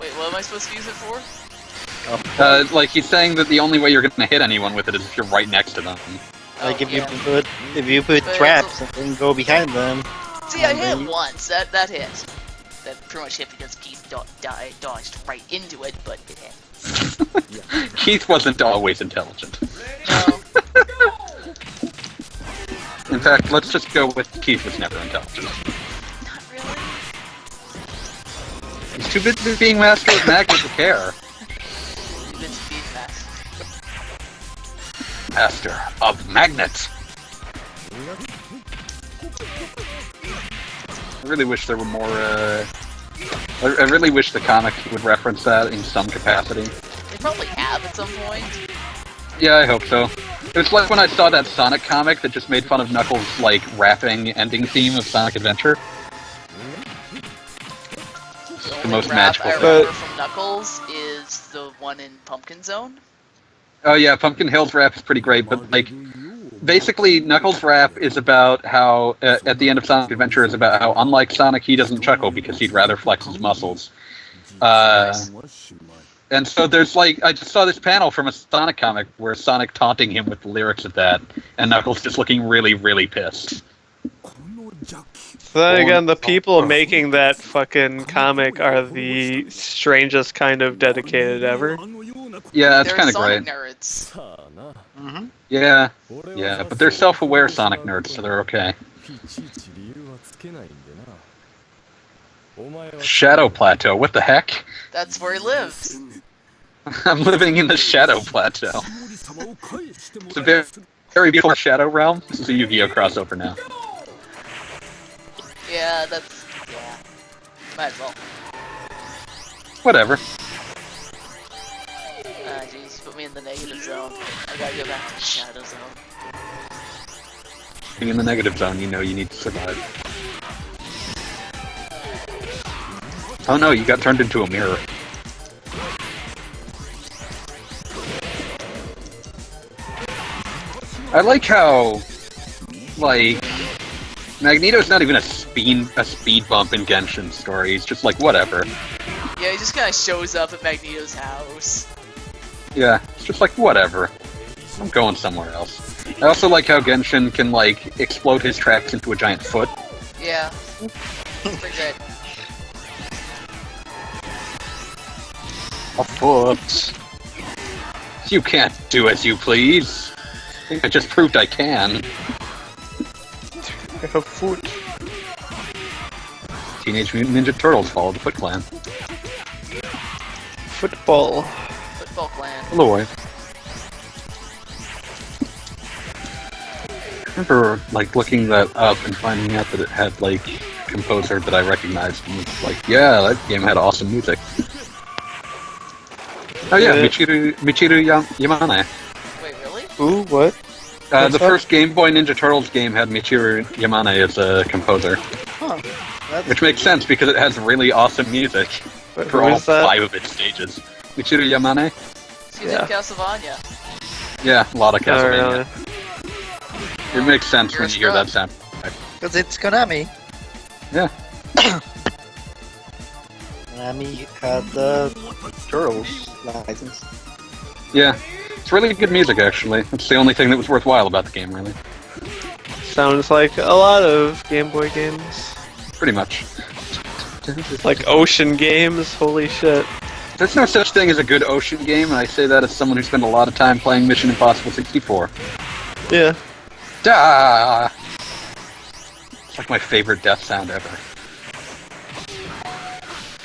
Wait, what am I supposed to use it for? Like, he's saying that the only way you're gonna hit anyone with it is if you're right next to them. Like Oh, if yeah. you put But traps and then go behind them. See, I and hit then it you- once. That hit. That pretty much hit because Keith dodged right into it, but it hit. Keith wasn't always intelligent. No. In fact, let's just go with Keith was never intelligent. Not really. He's too busy being master of magic to care. It's feedback. Master of magnets. I really wish there were more, I really wish the comic would reference that in some capacity. They probably have at some point. Yeah, I hope so. It was like when I saw that Sonic comic that just made fun of Knuckles' like rapping ending theme of Sonic Adventure. The The most only rap magical I thing. remember from Knuckles is the one in Pumpkin Zone. Oh yeah, Pumpkin Hill's rap is pretty great, but like, basically Knuckles' rap is about how, at the end of Sonic Adventure, is about how, unlike Sonic, he doesn't chuckle because he'd rather flex his muscles. And so there's like, I just saw this panel from a Sonic comic where Sonic taunting him with the lyrics of that, and Knuckles just looking really, really pissed. So then again, the people making that fucking comic are the strangest kind of dedicated ever. Yeah, that's They're kind of Sonic great. nerds. Yeah, but they're self-aware Sonic nerds, so they're okay. Shadow Plateau, what the heck? That's where he lives. I'm living in the Shadow Plateau. It's a very, very beautiful Shadow Realm. This is a Yu-Gi-Oh! Crossover now. Yeah, yeah. Might as well. Whatever. Ah, jeez, put me in the negative zone. I gotta go back to the shadow zone. Being in the negative zone, you know you need to survive. Oh no, you got turned into a mirror. I like how, like, Magneto's not even a speed bump in Genshin's story. He's just like, whatever. Yeah, he just kind of shows up at Magneto's house. Yeah, it's just like, whatever. I'm going somewhere else. I also like how Genshin can, like, explode his tracks into a giant foot. Yeah. It's pretty good. A foot. You can't do as you please. I think I just proved I can. A foot. Teenage Mutant Ninja Turtles follow the Foot Clan. Football. Football Clan. Hello. I remember, like, looking that up and finding out that it had, like, a composer that I recognized and was like, yeah, that game had awesome music. Oh yeah, Yeah. Michiru Yamane. Wait, really? Ooh, what? The first Game Boy Ninja Turtles game had Michiru Yamane as a composer, Huh. That's which makes sense because it has really awesome music Wait, for who all is that? 5 of its stages. Michiru Yamane? She's Yeah. in Castlevania. Yeah, a lot of Oh, Castlevania. really? It makes sense You're when a you hear that scrub. sound. because it's Konami. Yeah. Konami had the Turtles license. Yeah. It's really good music, actually. It's the only thing that was worthwhile about the game, really. Sounds like a lot of Game Boy games. Pretty much. Like ocean games, holy shit. There's no such thing as a good ocean game, and I say that as someone who spent a lot of time playing Mission Impossible 64. Yeah. Da! It's like my favorite death sound ever.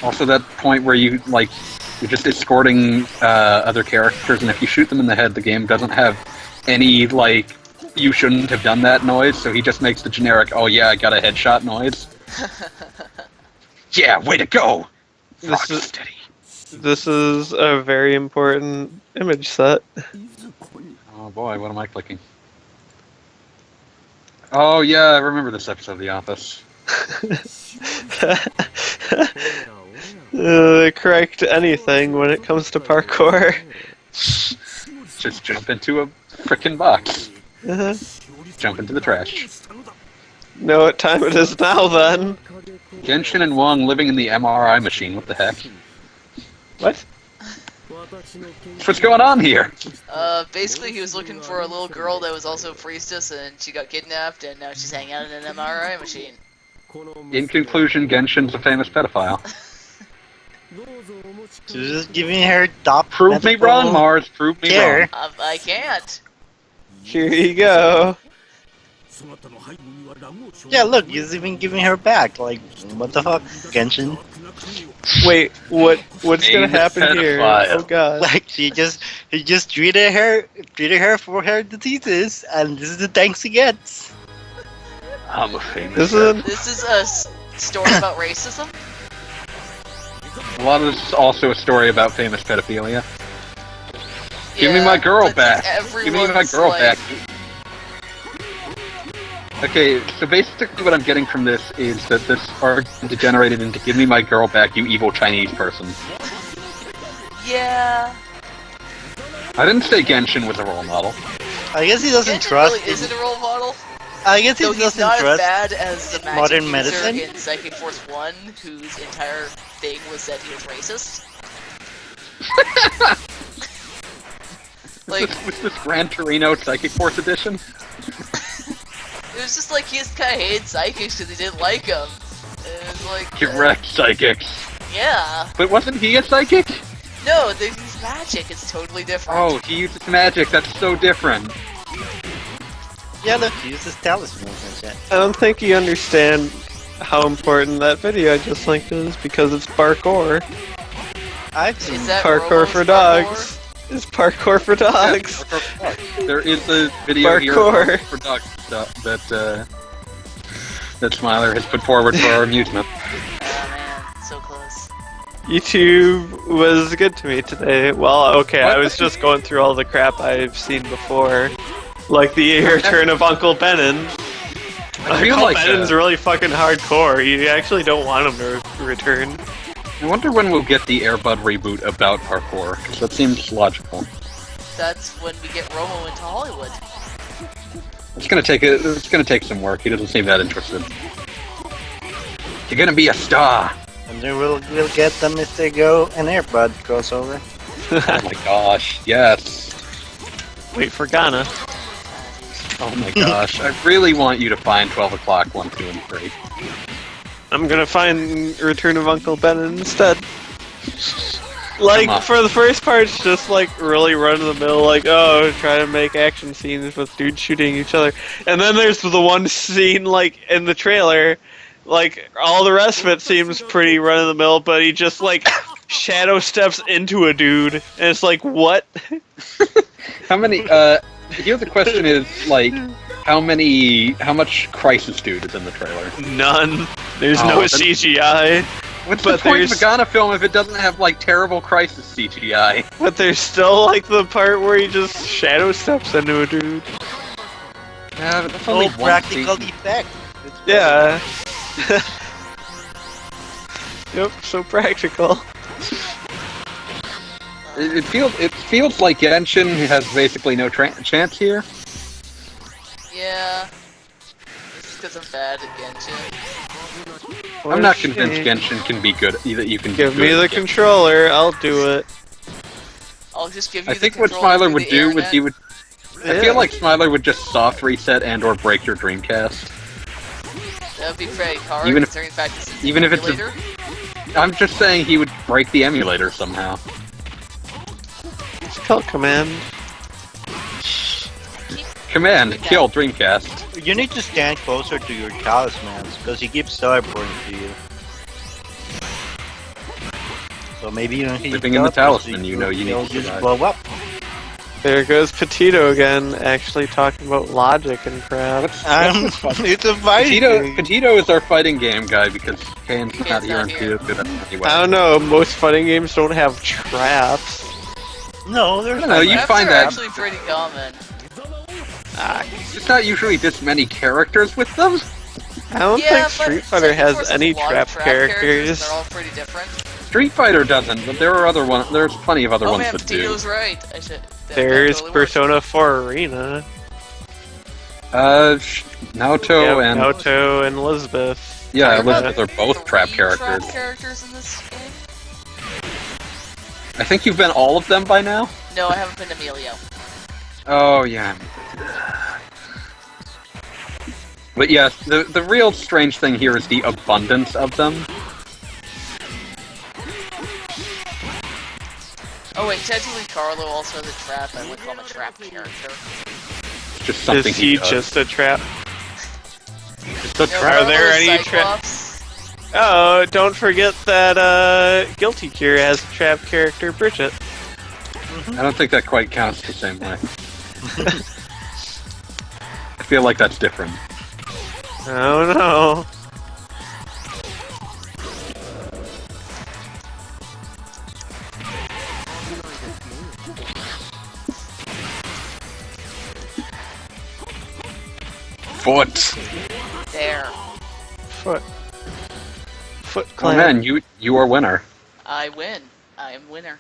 Also, that point where you're just escorting other characters, and if you shoot them in the head, the game doesn't have any, you shouldn't have done that noise, so he just makes the generic, oh yeah, I got a headshot noise. Yeah, way to go! This is- Rocksteady. This is a very important image set. Oh boy, what am I clicking? Oh yeah, I remember this episode of The Office. Correct anything when it comes to parkour. Just jump into a frickin' box. Uh-huh. Jump into the trash. Know what time it is now then? Genshin and Wong living in the MRI machine, what the heck? What? What's going on here? Basically he was looking for a little girl that was also a priestess and she got kidnapped and now she's hanging out in an MRI machine. In conclusion, Genshin's a famous pedophile. She's just giving her top. Prove me wrong, Mars. Prove me care. wrong. I can't. Here you go. Yeah, look, he's even giving her back. Like, what the fuck, Genshin? Wait, what's gonna Famous happen here? pedophile. Oh god. Like, he just treated her for her diseases, and this is the thanks he gets. I'm a famous This is This is a story about racism? A lot of this is also a story about famous pedophilia. Give me Yeah, my girl but back. Give me my everyone's girl like- back. Okay, so basically what I'm getting from this is that this argument degenerated into give me my girl back, you evil Chinese person. Yeah. I didn't say Genshin was a role model. I guess he doesn't Genshin trust. really isn't a role model. I guess he Though he's doesn't not as trust. bad as the magic modern user medicine? in Psychic Force 1, whose entire thing was that he was racist. Like, Was this Gran Torino Psychic Force Edition? it was just like he just kind of hated psychics because he didn't like them. And it was like, Correct psychics. yeah. But wasn't he a psychic? No, they use magic. It's totally different. Oh, he uses magic, that's so different. Yeah, look, he uses talismans and shit. I don't think you understand how important that video I just linked is because it's parkour. I've seen Is that Parkour Robo's for parkour? dogs. It's parkour for dogs. There is a video Parkour. here for dogs that Smiler has put forward for our amusement. Oh man, so close. YouTube was good to me today. Well, okay, I was just going through all the crap I've seen before. Like the return of Uncle Benin. I feel Uncle like Benin's really fucking hardcore. You actually don't want him to return. I wonder when we'll get the Airbud reboot about parkour, because that seems logical. That's when we get Romo into Hollywood. It's gonna take some work. He doesn't seem that interested. You're gonna be a star. And then we'll get the Mr. Go and Airbud crossover. Oh my gosh, yes. Wait for Ghana. Oh my gosh, I really want you to find 12 o'clock 1, 2, and 3. I'm gonna find Return of Uncle Benin instead. Come on. Like, for the first part, it's just like really run of the mill, like, oh, try to make action scenes with dudes shooting each other. And then there's the one scene, like, in the trailer, like, all the rest of it seems pretty run of the mill, but he just, like, shadow steps into a dude, and it's like, what? How many, here the question is, like, how much Crisis Dude is in the trailer? None. There's Oh, no then- CGI. What's But the point of a there's- Ghana film if it doesn't have like terrible crisis CGI? But there's still like the part where he just shadow steps into a dude. Yeah, but that's No only one practical scene. effect. It's Yeah. Yep, so practical. It feels like Genshin has basically no chance here. Yeah. This is because I'm bad at Genshin. I'm not convinced Genshin can be good. Either you can Give be me good the at Genshin. controller, I'll do it. I'll just give you I the think what controller Smiler through would the do was internet. he would. I feel like Smiler would just soft reset and or break your Dreamcast. That would be pretty hard, Even if- considering the fact this is even if it's a- emulator. I'm just saying he would break the emulator somehow. Kill command. Command, kill Dreamcast. You need to stand closer to your talismans, because he keeps teleporting to you. So maybe when he Living in the teleports to talisman, you know you need he'll to just survive. blow up. There goes Petito again, actually talking about logic and crap. It's a fighting game. Petito is our fighting game guy because Kane's not Kane's here not and here. Petito's good at it anyway. I don't know, most fighting games don't have traps. No, there's I don't know, you Traps find are that- actually pretty common. There's not usually this many characters with them. I don't Yeah, think but Street Fighter Second has Force any a lot of trap trap characters. They're all pretty different. Street Fighter doesn't, but there are other ones. There's plenty of other Oh ones man, that do. Petito's right. I should. that There's totally works. Persona 4 Arena. Naoto Yeah, and Naoto and Elizabeth. yeah, Are there Elizabeth are both three trap characters. Trap characters in this game? I think you've been all of them by now. No, I haven't been Emilio. Oh yeah. But yes, the real strange thing here is the abundance of them. Oh wait, technically Carlo also has a trap. I would call him a trap character. It's just something Is he does. just a trap? It's a No, trap. Are there Carlo's any Cyclops. Oh, don't forget that Guilty Gear has a trap character, Bridget. I don't think that quite counts the same way. I feel like that's different. Oh no. Foot. There. Foot Oh clan. man, you are winner. I win. I am winner.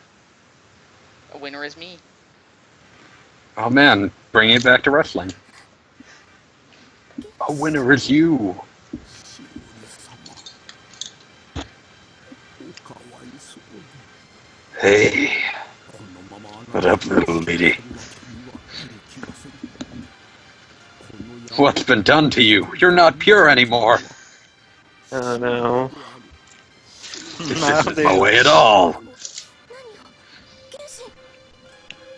A winner is me. Oh man, bringing it back to wrestling. A winner is you. Hey. What up, little lady? What's been done to you? You're not pure anymore. Oh no. This isn't my way at all.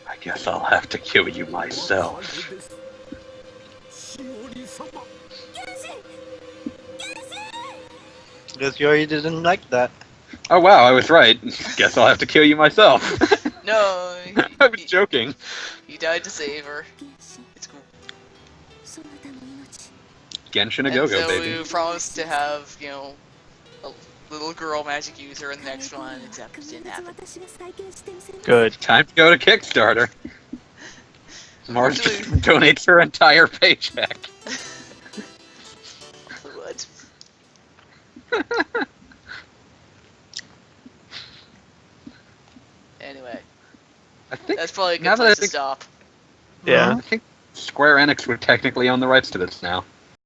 I guess I'll have to kill you myself. Because Yuri didn't like that. Oh wow, I was right. Guess I'll have to kill you myself. No, I was joking. he died to save her. It's cool. Genshin a And go-go, so baby. we promised to have, you know, a little girl magic user in the next one, except it didn't happen. Good. Time to go to Kickstarter. Mars Actually- donates her entire paycheck. What? Anyway, I think that's probably a now good that I place to think- stop. Yeah. I think Square Enix would technically own the rights to this now.